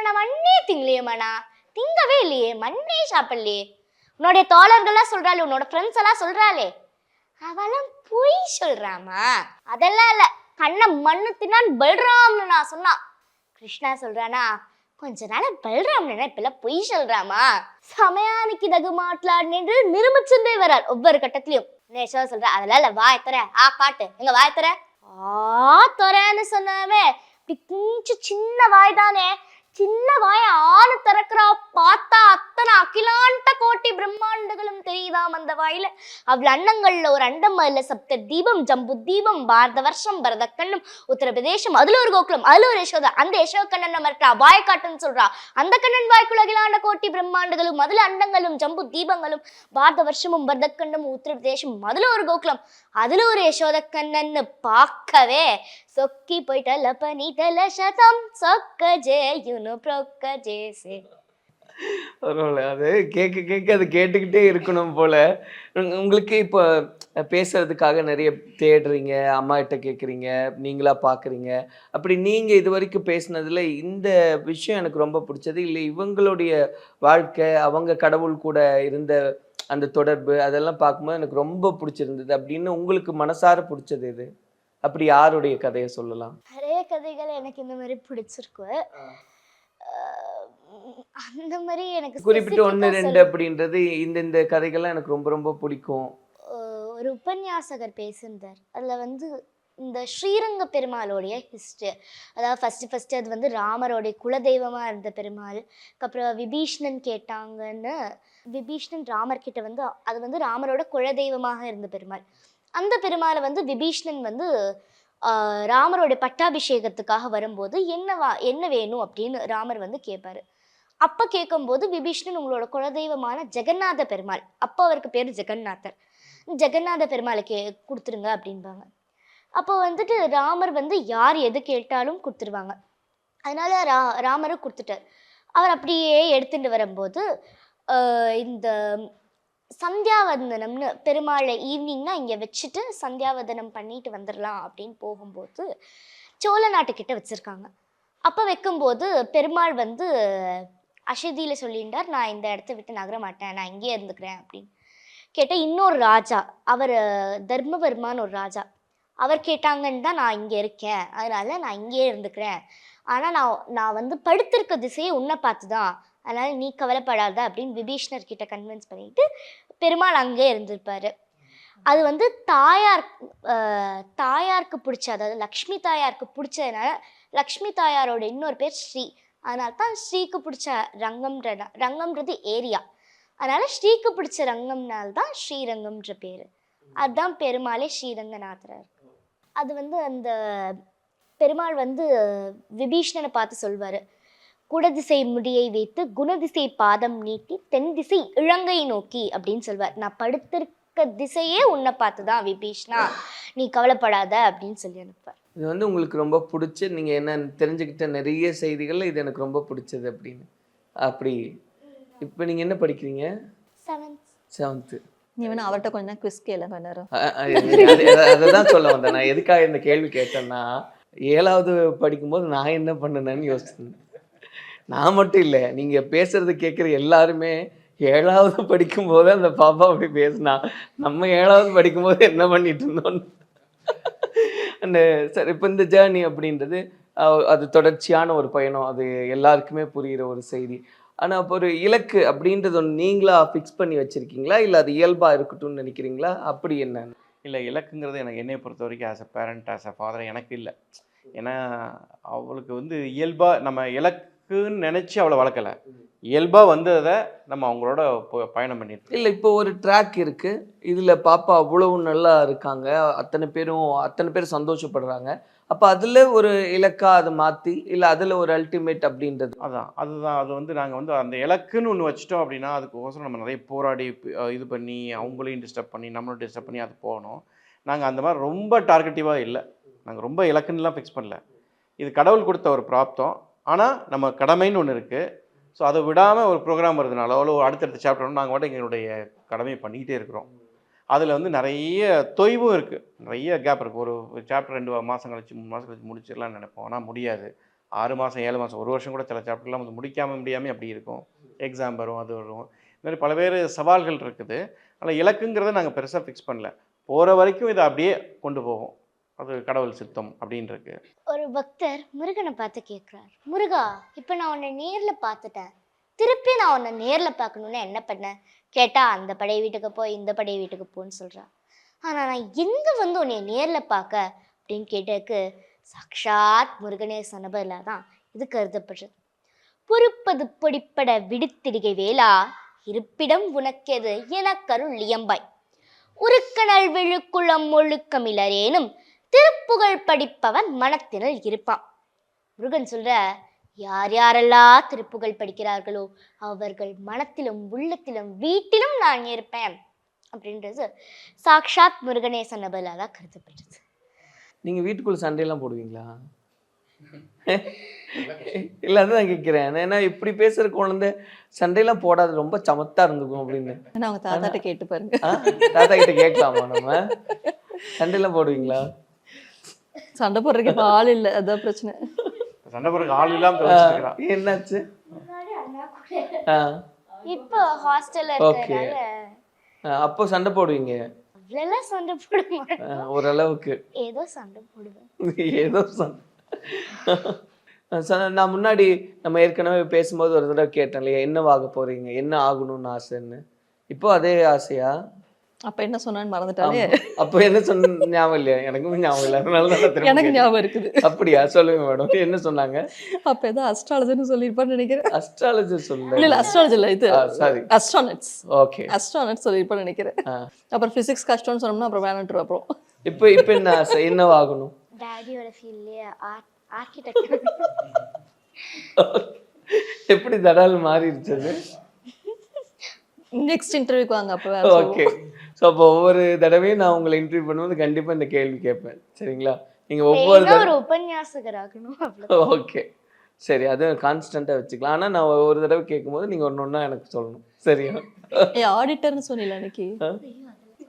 நான் மண்ணே திங்கலையேம்மாண்ணா, திங்கவே இல்லையே, மண்ணே சாப்பிடலையே, உன்னுடைய தோழர்கள்லாம் சொல்கிறாளே, உன்னோட ஃப்ரெண்ட்ஸ் எல்லாம் சொல்கிறாளே, அவெல்லாம் பொய் சொல்கிறாமா, அதெல்லாம் இல்லை, கண்ணை மண்ணு தின்னான்னு பல்ராம்னு நான் சொன்னான். கிருஷ்ணா சொல்கிறானா, கொஞ்ச நாள் பல்ராம் இப்பெல்லாம் பொய் சொல்றாமா, சமயானிக்கு தகு மாட்டலான்னு நிரூபிச்சுட்டே வர்றார் ஒவ்வொரு கட்டத்திலையும். யசோதா சொல்ற, அதெல்லாம் இல்ல, வாய் தர, காட்டு எங்க வாய் தர, தரேன்னு சொன்னவே இப்படி கொஞ்சம் சின்ன வாய் தானே, சின்ன வாய ஆணு திறக்கிறா, பார்த்தா அத்தனை அகிலாண்ட கோட்டி பிரம்மாண்டங்களும் தெரியுதாம் அந்த வாயில. அவ்வளவு அண்டங்கள்ல ஒரு அண்டம், அதுல சப்த தீபம், ஜம்பு தீபம், பாரத வருஷம், பரத கண்ணும், உத்தரப்பிரதேசம், அதுல ஒரு கோகுலம், அதுல ஒரு யசோதா, அந்த யசோத கண்ணன் மறக்கா, வாய காட்டுன்னு சொல்றா, அந்த கண்ணன் வாய்க்குள்ள அகிலாண்ட கோட்டி பிரம்மாண்டங்களும், அதுல அண்டங்களும், ஜம்பு தீபங்களும், பாரத வருஷமும், பரத கண்ணும், உத்தரப்பிரதேசம், அதுல ஒரு கோகுலம், அதுல ஒரு யசோத கண்ணன்னு பார்க்கவே சொக்கி போயிட்ட லபனி தல சதம் சொக்க ஜேயுனு ப்ரொக்க ஜேசே. பரவாயில்ல, அது கேட்க அது கேட்டுக்கிட்டே இருக்கணும் போல. உங்களுக்கு இப்போ பேசுறதுக்காக நிறைய தேடுறீங்க, அம்மா கிட்ட கேட்குறீங்க, நீங்களா பார்க்குறீங்க. அப்படி நீங்கள் இது வரைக்கும் பேசுனதுல இந்த விஷயம் எனக்கு ரொம்ப பிடிச்சது, இல்லை இவங்களுடைய வாழ்க்கை, அவங்க கடவுள் கூட இருந்த அந்த தொடர்பு, அதெல்லாம் பார்க்கும்போது எனக்கு ரொம்ப பிடிச்சிருந்தது அப்படின்னு உங்களுக்கு மனசார பிடிச்சது இது? அப்படி யாருடைய கதையை சொல்லலாம்? நிறைய கதைகள் எனக்கு இந்த மாதிரி பிடிச்சிருக்கு. அந்த மாதிரி எனக்கு குறிப்பிட்டு 1 2 அப்படின்றது இந்த கதைகள்லாம் எனக்கு ரொம்ப ரொம்ப பிடிக்கும். ஒரு உபன்யாசகர் பேசியிருந்தார். அதில் வந்து இந்த ஸ்ரீரங்க பெருமாளுடைய ஹிஸ்ட்ரி, அதாவது ஃபஸ்ட்டு அது வந்து ராமரோடைய குலதெய்வமாக இருந்த பெருமாள். அப்புறம் விபீஷ்ணன் கேட்டாங்கன்னு விபீஷ்ணன் ராமர் கிட்ட வந்து அது வந்து ராமரோட குலதெய்வமாக இருந்த பெருமாள். அந்த பெருமாளை வந்து விபீஷ்ணன் வந்து ராமரோட பட்டாபிஷேகத்துக்காக வரும்போது என்ன வேணும் அப்படின்னு ராமர் வந்து கேட்பாரு. அப்போ கேட்கும்போது விபீஷ்ணன் உங்களோட குலதெய்வமான ஜெகநாத பெருமாள், அப்போ அவருக்கு பேர் ஜெகநாதர், ஜெகநாத பெருமாளை கொடுத்துருங்க அப்படின்பாங்க. அப்போ வந்துட்டு ராமர் வந்து யார் எது கேட்டாலும் கொடுத்துருவாங்க. அதனால ராமரும் கொடுத்துட்டார். அவர் அப்படியே எடுத்துட்டு வரும்போது இந்த சந்தியாவந்தனம்னு பெருமாளை ஈவினிங்னா இங்கே வச்சுட்டு சந்தியாவந்தனம் பண்ணிட்டு வந்துடலாம் அப்படின்னு போகும்போது சோழ நாட்டுக்கிட்ட வச்சுருக்காங்க. அப்போ வைக்கும்போது பெருமாள் வந்து அசதியில் சொல்லிட்டார், நான் இந்த இடத்த விட்டு நகர மாட்டேன், நான் இங்கேயே இருந்துக்கிறேன் அப்படின்னு. கேட்டால் இன்னொரு ராஜா, அவர் தர்மவர்மான்னு ஒரு ராஜா, அவர் கேட்டாங்கன்னு தான் நான் இங்கே இருக்கேன், அதனால நான் இங்கேயே இருந்துக்கிறேன், ஆனால் நான் வந்து படுத்திருக்க திசையை உன்னை பார்த்து தான், அதனால் நீ கவலைப்படாத அப்படின்னு விபீஷ்ணர் கிட்ட கன்வின்ஸ் பண்ணிட்டு பெருமாள் அங்கே இருந்திருப்பாரு. அது வந்து தாயாருக்கு பிடிச்ச, அதாவது லக்ஷ்மி தாயாருக்கு பிடிச்சதுனால லக்ஷ்மி தாயாரோட இன்னொரு பேர் ஸ்ரீ, அதனால தான் ஸ்ரீக்கு பிடிச்ச ரங்கம்ன்றது ஏரியா, அதனால ஸ்ரீக்கு பிடிச்ச ரங்கம்னால தான் ஸ்ரீரங்கம்ன்ற பேர். அதுதான் பெருமாளே ஸ்ரீரங்கநாதராக இருக்கு. அது வந்து அந்த பெருமாள் வந்து விபீஷ்ணனை பார்த்து சொல்வார், குடதிசை முடியை வைத்து குணதிசை பாதம் நீட்டி தென் திசை இலங்கை நோக்கி அப்படின்னு சொல்வார். நான் படுத்திருக்க திசையே உன்னை பார்த்து தான் விபீஷ்ணா, நீ கவலைப்படாத அப்படின்னு சொல்லி அனுப்புவார். இது வந்து உங்களுக்கு ரொம்ப பிடிச்ச, நீங்கள் என்ன தெரிஞ்சுக்கிட்ட நிறைய செய்திகள் இது எனக்கு ரொம்ப பிடிச்சது அப்படின்னு. அப்படி இப்போ நீங்கள் என்ன படிக்கிறீங்க? 7th. நீ வேணா அவர்கிட்ட கொஞ்ச நேரம் குவிஸ் கேள கொஞ்ச நேரம். அதை தான் சொல்ல வந்தேன். நான் எதுக்காக இந்த கேள்வி கேட்டேன்னா, 7வது படிக்கும்போது நான் என்ன பண்ணுனேன்னு யோசிச்சேன். நான் மட்டும் இல்லை, நீங்கள் பேசுறது கேட்குற எல்லாருமே 7வது படிக்கும்போது அந்த பாப்பா அப்படி பேசுனா, நம்ம 7வது படிக்கும்போது என்ன பண்ணிட்டு இருந்தோன்னு. அந்த சரி, இப்போ இந்த ஜேர்னி அப்படின்றது அது தொடர்ச்சியான ஒரு பயணம், அது எல்லாருக்குமே புரிகிற ஒரு செய்தி. ஆனால் இப்போ ஒரு இலக்கு அப்படின்றது ஒன்று நீங்களா ஃபிக்ஸ் பண்ணி வச்சுருக்கீங்களா, இல்லை அது இயல்பாக இருக்கட்டும்னு நினைக்கிறீங்களா? அப்படி என்ன? இல்லை, இலக்குங்கிறது எனக்கு என்னை பொறுத்த வரைக்கும் as a parent, as a father எனக்கு இல்லை. ஏன்னா அவளுக்கு வந்து இயல்பாக நம்ம இலக்குன்னு நினச்சி அவளை வளர்க்கலை, இயல்பாக வந்ததை நம்ம அவங்களோட பயணம் பண்ணிட்டு. இல்லை, இப்போ ஒரு ட்ராக் இருக்குது, இதில் பாப்பா அவ்வளவு நல்லா இருக்காங்க, அத்தனை பேர் சந்தோஷப்படுறாங்க. அப்போ அதில் ஒரு இலக்காக அதை மாற்றி, இல்லை அதில் ஒரு அல்டிமேட் அப்படின்றது அதுதான் அது வந்து நாங்கள் வந்து அந்த இலக்குன்னு ஒன்று வச்சிட்டோம் அப்படின்னா அதுக்கோசரம் நம்ம நிறைய போராடி இது பண்ணி அவங்களையும் டிஸ்டர்ப் பண்ணி நம்மளும் டிஸ்டர்ப் பண்ணி அது போகணும். நாங்கள் அந்த மாதிரி ரொம்ப டார்கெட்டிவாக இல்லை, நாங்கள் ரொம்ப இலக்குன்னுலாம் ஃபிக்ஸ் பண்ணல. இது கடவுள் கொடுத்த ஒரு பிராப்தம். ஆனால் நம்ம கடமைன்னு ஒன்று இருக்குது. ஸோ அதை விடாமல் ஒரு ப்ரோக்ராம் வருதுனால அவ்வளோ அடுத்தடுத்த சாப்டர் நாங்கள் மட்டும் எங்களுடைய கடமையை பண்ணிக்கிட்டே இருக்கிறோம். அதில் வந்து நிறைய தொய்வும் இருக்குது, நிறைய கேப் இருக்குது. ஒரு சாப்டர் 2 மாதம் கழிச்சு 3 மாதம் கழிச்சு முடிச்சிடலாம்னு நினைப்போம். ஆனால் முடியாது. 6 மாதம் 7 மாதம் 1 வருஷம் கூட சில சாப்டர்லாம் வந்து முடியாமல் அப்படி இருக்கும். எக்ஸாம் வரும், அது வரும், இந்த மாதிரி பல்வேறு சவால்கள் இருக்குது. ஆனால் இலக்குங்கிறத நாங்கள் பெருசாக ஃபிக்ஸ் பண்ணல. போகிற வரைக்கும் இதை அப்படியே கொண்டு போவோம், அது கடவுள் சித்தம் அப்படின்னு இருக்கு. ஒரு பக்தர் முருகனை பார்த்து கேட்குறார், முருகா, இப்போ நான் உன்னை நேரில் பார்த்துட்டேன், திருப்பி நான் உன்னை நேரில் பார்க்கணுன்னு என்ன பண்ணேன் கேட்டால், அந்த படை வீட்டுக்கு போய் இந்த படை வீட்டுக்கு போன்னு சொல்கிறா. ஆனால் நான் எங்கே வந்து உன்னை நேரில் பார்க்க அப்படின்னு கேட்டதுக்கு சாக்ஷாத் முருகனே சொன்னபதில் தான் இது கருதப்படுறது. பொறுப்பது பொடிப்பட விடுத்திடுகை வேளா, இருப்பிடம் உனக்கெது எனக்கருள் இயம்பாய், உருக்கணல் விழுக்குளம் ஒழுக்கமிலரேனும் திருப்புகழ் படிப்பவன் மனத்தினல் இருப்பான். முருகன் சொல்ற, யார் யாரெல்லாம் திருப்புகழ் படிக்கிறார்களோ அவர்கள் மனத்திலும் உள்ளத்திலும் வீட்டிலும் நான் இருப்பேன் அப்படின்றது சாக்ஷாத் முருகனே சொன்னபதில் தான் கருதப்படுறது. நீங்கள் வீட்டுக்குள்ள சண்டையெல்லாம் போடுவீங்களா? இல்லை, அதான் கேட்குறேன். ஏன்னா இப்படி பேசுகிற குழந்தை சண்டையெல்லாம் போடாது, ரொம்ப சமத்தா இருந்துக்கும் அப்படின்னு. ஏன்னா அவங்க தாத்தாட்ட கேட்டு பாருங்க. தாத்தா கிட்ட கேட்கலாமா நம்ம? சண்டையெல்லாம் போடுவீங்களா? சண்டை போடுறதுக்கு இப்போ ஆள் இல்லை, அதான் பிரச்சனை. சண்டை போடுறதுக்கு ஆள் இல்லாமல் என்னாச்சு? இப்போ ஹாஸ்டல்ல ஓகே, இருக்கறனால அப்போ சண்டை போடுவீங்க? அவ்வளோலாம் சண்டை போட மாட்டேன், ஓரளவுக்கு ஏதோ சண்டை போடுவேன். ஏதோ நான் முன்னாடி நம்ம ஏற்கனவே பேசும்போது ஒரு தடவை கேட்டேன் இல்லையா, என்னவாக போறீங்க, என்ன ஆகணும்னு ஆசைன்னு. இப்போ அதே ஆசையா? அப்ப என்ன சொன்னான்னு மறந்துட்டாலே. அப்போ என்ன சொன்ன ஞாபகம் இல்லையா? எனக்கும் ஞாபகம் இல்லை, அதனால தான் திரும்ப எனக்கு ஞாபகம் இருக்குது. அப்படியா? சொல்லுங்க மேடம், என்ன சொன்னாங்க? அப்ப ஏதோ அஸ்ட்ராலஜர்னு சொல்லியிருப்பான்னு நினைக்கிறேன். அஸ்ட்ராலஜர் சொல்ல இல்ல அஸ்ட்ராலஜர் இல்ல, இது சாரி, அஸ்ட்ரானட்ஸ். ஓகே, அஸ்ட்ரானட்ஸ் சொல்லியிருப்பான்னு நினைக்கிறேன். அப்புறம் பிசிக்ஸ் கஷ்டம்னு சொன்னோம்னா அப்புறம் வேணான்ட்டு அப்புறம். இப்போ என்ன ஆசை, என்னவாகணும்? டாடியோட ஃபீல்ட்லயே ஆர்கிடெக்ட். எப்படி தடால் மாறிடுச்சு? நெக்ஸ்ட் இன்டர்வியூக்கு வாங்க அப்போ. ஓகே, ஸோ அப்போ ஒவ்வொரு தடவையும் நான் உங்களை இன்டர்வியூ பண்ணும்போது கண்டிப்பாக இந்த கேள்வி கேட்பேன், சரிங்களா? நீங்கள் ஒவ்வொரு ஒரு உபன்யாசகர் ஆகணும். ஓகே, சரி, அது கான்ஸ்டண்ட்டாக வச்சுக்கலாம். ஆனால் நான் ஒரு தடவை கேட்கும்போது நீங்கள் ஒன்று ஒன்றா எனக்கு சொல்லணும், சரியா? ஆடிட்டர்னு சொன்னீங்களா அன்னைக்கு?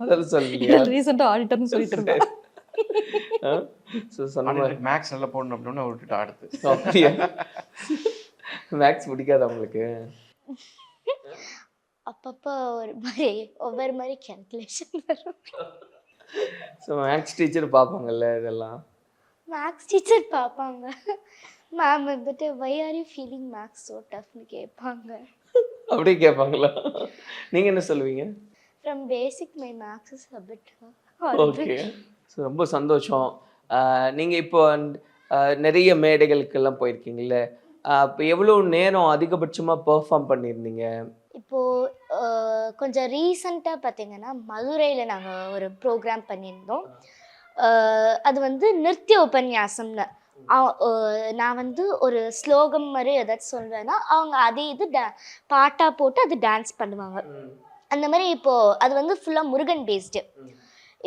அதெல்லாம் சொல்லுங்க. ரீசெண்டாக ஆடிட்டர்னு சொல்லிட்டு இருந்தேன். மேக்ஸ் நல்லா போடணும் அப்படின்னு விட்டுட்டு அடுத்து. அப்படியா? மேக்ஸ் பிடிக்காது உங்களுக்கு? அப்பப்போ ஒவ்வொரு மாதிரி கேல்குலேஷன் வரும். ஸோ மேக்ஸ் டீச்சர் பார்ப்பாங்கல்ல இதெல்லாம்? மேக்ஸ் டீச்சர் பார்ப்பாங்க. மேம் வந்துட்டு why are you feeling maths so டஃப்னு கேட்பாங்க. அப்படியே கேட்பாங்களா? நீங்கள் என்ன சொல்லுவீங்க? From basic my maths is a bit. Okay, so ரொம்ப சந்தோஷம். நீங்கள் இப்போ நிறைய மேடைகளுக்கெல்லாம் போயிருக்கீங்கல்ல, அப்போ எவ்வளோ நேரம் அதிகபட்சமாக பெர்ஃபார்ம் பண்ணியிருந்தீங்க? கொஞ்சம் ரீசண்டாக பார்த்தீங்கன்னா மதுரையில் நாங்கள் ஒரு ப்ரோக்ராம் பண்ணியிருந்தோம். அது வந்து நிருத்ய உபன்யாசம்னு. நான் வந்து ஒரு ஸ்லோகம் மாதிரி ஏதாச்சும் சொல்வேன்னா அவங்க அதே இது பாட்டாக போட்டு அது டான்ஸ் பண்ணுவாங்க. அந்த மாதிரி இப்போது அது வந்து ஃபுல்லாக முருகன் பேஸ்டு.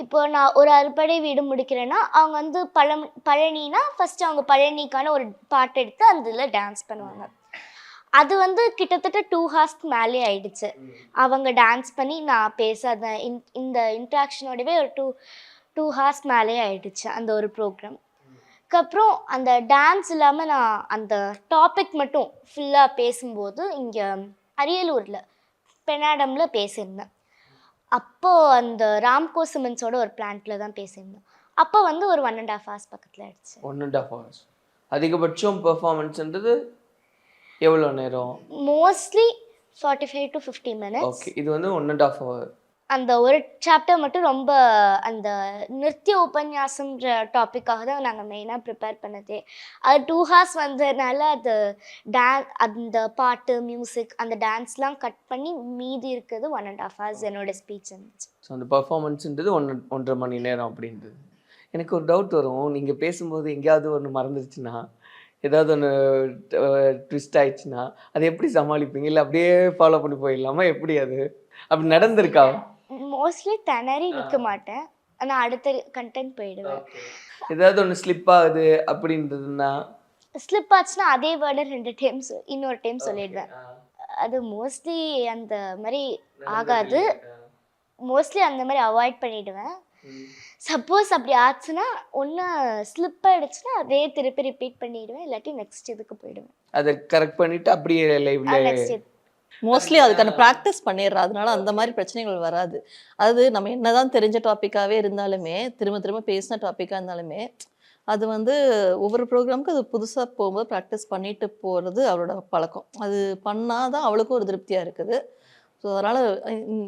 இப்போது நான் ஒரு அறுபடை வீடு முடிக்கிறேன்னா அவங்க வந்து பழனினா ஃபஸ்ட்டு அவங்க பழனிக்கான ஒரு பாட்டு எடுத்து அந்த இதில் டான்ஸ் பண்ணுவாங்க. அது வந்து கிட்டத்தட்ட 2 ஹார்ஸ்க்கு மேலே ஆயிடுச்சு. அவங்க டான்ஸ் பண்ணி நான் பேசாத இந்த இன்ட்ராக்ஷனோடவே ஒரு 2 ஹார்ஸ் மேலே ஆயிடுச்சு அந்த ஒரு ப்ரோக்ராம். அதுக்கப்புறம் அந்த டான்ஸ் இல்லாமல் நான் அந்த டாபிக் மட்டும் ஃபுல்லாக பேசும்போது இங்கே அரியலூரில் பெனாடமில் பேசியிருந்தேன். அப்போது அந்த ராம்கோ சிமெண்ட்ஸோட ஒரு பிளான்ட்டில் தான் பேசியிருந்தேன். அப்போ வந்து ஒரு 1.5 ஹார்ஸ் பக்கத்தில் ஆயிடுச்சு. 1.5 ஹவர்ஸ் அதிகபட்சம் பெர்ஃபார்மன்ஸ்ன்றது எவ்வளோ நேரம்? Mostly 45 to 50 minutes. ஓகே, இது வந்து 1.5 ஹவர். அந்த ஒரு சாப்டர் மட்டும் ரொம்ப அந்த நிருத்ய உபன்யாசம்ன்ற டாப்பிக்காக தான் நாங்கள் மெயினாக ப்ரிப்பேர் பண்ணதே. அது 2 ஹார்ஸ் வந்ததுனால அது அந்த பாட்டு மியூசிக் அந்த டான்ஸ்லாம் கட் பண்ணி மீதி இருக்கிறது 1.5 ஹார்ஸ் என்னோட ஸ்பீச் இருந்துச்சு. ஸோ அந்த பர்ஃபார்மன்ஸ்ன்றது 1.5 மணி நேரம் அப்படின்றது. எனக்கு ஒரு டவுட் வரும், நீங்கள் பேசும்போது எங்கேயாவது ஒன்று மறந்துருச்சுன்னா, ஏதாவது ஒன்று ட்விஸ்ட் ஆயிடுச்சுன்னா அதை எப்படி சமாளிப்பீங்க? இல்லை அப்படியே ஃபாலோ பண்ணி போயிடலாமா? எப்படி அது அப்படி நடந்திருக்கா? மோஸ்ட்லி திணறி நிற்க மாட்டேன், ஆனால் அடுத்த கண்டென்ட் போயிடுவேன். ஏதாவது ஒன்று ஸ்லிப் ஆகுது அப்படின்றதுன்னா? ஸ்லிப் ஆச்சுன்னா அதே வேர்டை 2 டைம்ஸ் இன்னொரு டைம் சொல்லிடுவேன். அது மோஸ்ட்லி அந்த மாதிரி ஆகாது. மோஸ்ட்லி அந்த மாதிரி அவாய்ட் பண்ணிவிடுவேன். சப்போஸ் அப்படி ஆச்சுன்னா ஒன்று ஸ்லிப் ஆகிடுச்சுன்னா அதே திருப்பி ரிப்பீட் பண்ணிவிடுவேன், இல்லாட்டி நெக்ஸ்ட் இதுக்கு போயிடுவேன். அதை கரெக்ட் பண்ணிவிட்டு அப்படியே லைவ்ல நெக்ஸ்ட் மோஸ்ட்லி அதுக்கான ப்ராக்டிஸ் பண்ணிடுறா, அதனால அந்த மாதிரி பிரச்சனைகள் வராது. அது நம்ம என்னதான் தெரிஞ்ச டாப்பிக்காகவே இருந்தாலுமே திரும்ப திரும்ப பேசின டாப்பிக்காக இருந்தாலுமே அது வந்து ஒவ்வொரு ப்ரோக்ராமுக்கு அது புதுசாக போகும்போது ப்ராக்டிஸ் பண்ணிட்டு போகிறது அவளோட பழக்கம். அது பண்ணால் தான் அவளுக்கும் ஒரு திருப்தியாக இருக்குது. ஸோ அதனால்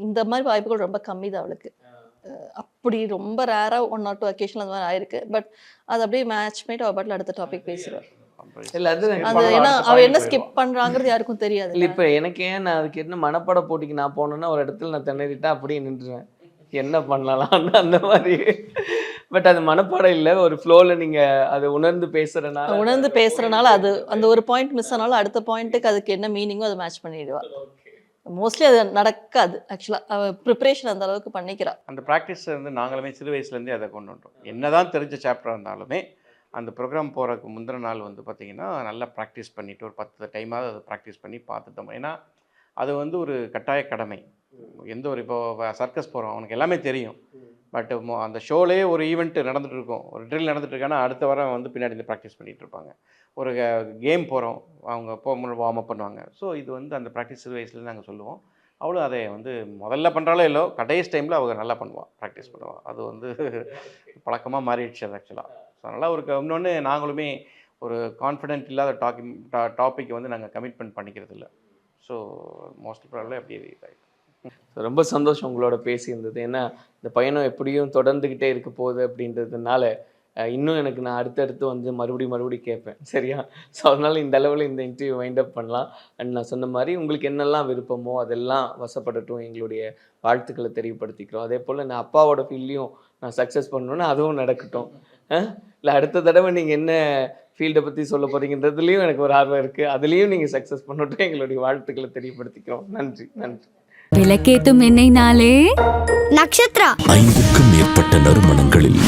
இந்த மாதிரி வாய்ப்புகள் ரொம்ப கம்மி தான் அவளுக்கு. அப்படி ரொம்ப ரேராக 1 or 2 அக்கேஷன் அந்த மாதிரி ஆயிருக்கு. பட் அது அப்படியே மேட்ச் மேட் அவள் பாட்டில் அடுத்த டாபிக் பேசுகிறாள். இல்லை அது அது ஏன்னா அவள் என்ன ஸ்கிப் பண்ணுறாங்கிறது யாருக்கும் தெரியாது. இல்லை இப்போ எனக்கு ஏன் நான் அதுக்கு என்ன மனப்பாட போட்டிக்கு நான் போனேன்னா ஒரு இடத்துல நான் திணறிட்டா அப்படியே நின்றுவேன், என்ன பண்ணலாம்னு அந்த மாதிரி. பட் அது மனப்பாடம் இல்லை, ஒரு ஃப்ளோவில் நீங்கள் அதை உணர்ந்து பேசுகிறனால அது அந்த ஒரு பாயிண்ட் மிஸ் ஆனாலும் அடுத்த பாயிண்ட்டுக்கு அதுக்கு என்ன மீனிங்கோ அதை மேட்ச் பண்ணிடுவாள். மோஸ்ட்லி அது நடக்காது. ஆக்சுவலாக ப்ரிப்பரேஷன் அந்த அளவுக்கு பண்ணிக்கிறா. அந்த ப்ராக்டிஸ் வந்து நாங்களுமே சிறு வயசுலேருந்தே அதை கொண்டு வந்தோம். என்னதான் தெரிஞ்ச சாப்டராக இருந்தாலுமே அந்த ப்ரோக்ராம் போகிறதுக்கு முந்தின நாள் வந்து பார்த்திங்கன்னா நல்லா ப்ராக்டிஸ் பண்ணிவிட்டு ஒரு 10 டைமாவது அதை ப்ராக்டிஸ் பண்ணி பார்த்துட்டோம். ஏன்னா அது வந்து ஒரு கட்டாய கடமை. எந்த ஒரு இப்போ சர்க்கஸ் போகிறோம் அவனுக்கு எல்லாமே தெரியும். பட் அந்த ஷோலேயே ஒரு ஈவெண்ட் நடந்துகிட்டு இருக்கும், ஒரு ட்ரில் நடந்துட்டு இருக்காங்கன்னா அடுத்த வாரம் வந்து பின்னாடி இந்த ப்ராக்டிஸ் பண்ணிகிட்டு இருப்பாங்க. ஒரு கேம் போகிறோம் அவங்க வார்ம் அப் பண்ணுவாங்க. ஸோ இது வந்து அந்த ப்ராக்டிஸ் சிறு வயசுலேருந்து நாங்கள் சொல்லுவோம். அவளும் அதை வந்து முதல்ல பண்ணுறாலோ இல்லோ கடைசி டைமில் அவங்க நல்லா பண்ணுவாள், ப்ராக்டிஸ் பண்ணுவாள். அது வந்து பழக்கமாக மாறிடுச்சு அது ஆக்சுவலாக. ஸோ அதனால் ஒரு இன்னொன்று நாங்களுமே ஒரு கான்ஃபிடென்ட் இல்லாத டாபிக் வந்து நாங்கள் கமிட்மெண்ட் பண்ணிக்கிறது இல்லை. ஸோ மோஸ்ட்லி ப்ராப்ளம் அப்படியே இதாகிடும். ரொம்ப சந்தோஷம் உங்களோட பேசியிருந்தது. ஏன்னா இந்த பயணம் எப்படியும் தொடர்ந்துக்கிட்டே இருக்க போகுது அப்படின்றதுனால இன்னும் எனக்கு நான் அடுத்தடுத்து வந்து மறுபடியும் கேட்பேன், சரியா? ஸோ அதனால் இந்த அளவில் இந்த இன்டர்வியூ வைண்ட் அப் பண்ணலாம். அண்ட் நான் சொன்ன மாதிரி உங்களுக்கு என்னெல்லாம் விருப்பமோ அதெல்லாம் வசப்படட்டும், எங்களுடைய வாழ்த்துக்களை தெரியப்படுத்திக்கிறோம். அதே போல் நான் அப்பாவோட ஃபீல்டையும் நான் சக்ஸஸ் பண்ணணுன்னு அதுவும் நடக்கட்டும். இல்லை அடுத்த தடவை நீங்கள் என்ன ஃபீல்டை பற்றி சொல்ல போகிறீங்கன்றதுலேயும் எனக்கு ஒரு ஆர்வம் இருக்குது, அதுலேயும் நீங்கள் சக்ஸஸ் பண்ணட்டும், எங்களுடைய வாழ்த்துக்களை தெரியப்படுத்திக்கிறோம். நன்றி. விளக்கேத்தும் எண்ணெய்னாலே நக்ஷத்ரா. 5க்கும் மேற்பட்ட நறுமணங்களில்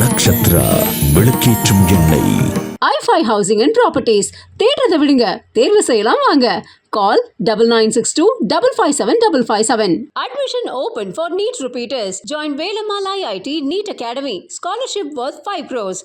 நக்ஷத்ரா விளக்கேற்றும் எண்ணெய். i5 Housing and Properties. தேடுறதை விடுங்க, தேர்வு செய்யலாம் வாங்க. Call 9962 557 557. Admission open for NEET repeaters. Join Velamala IIT NEET Academy. Scholarship worth 5 crores.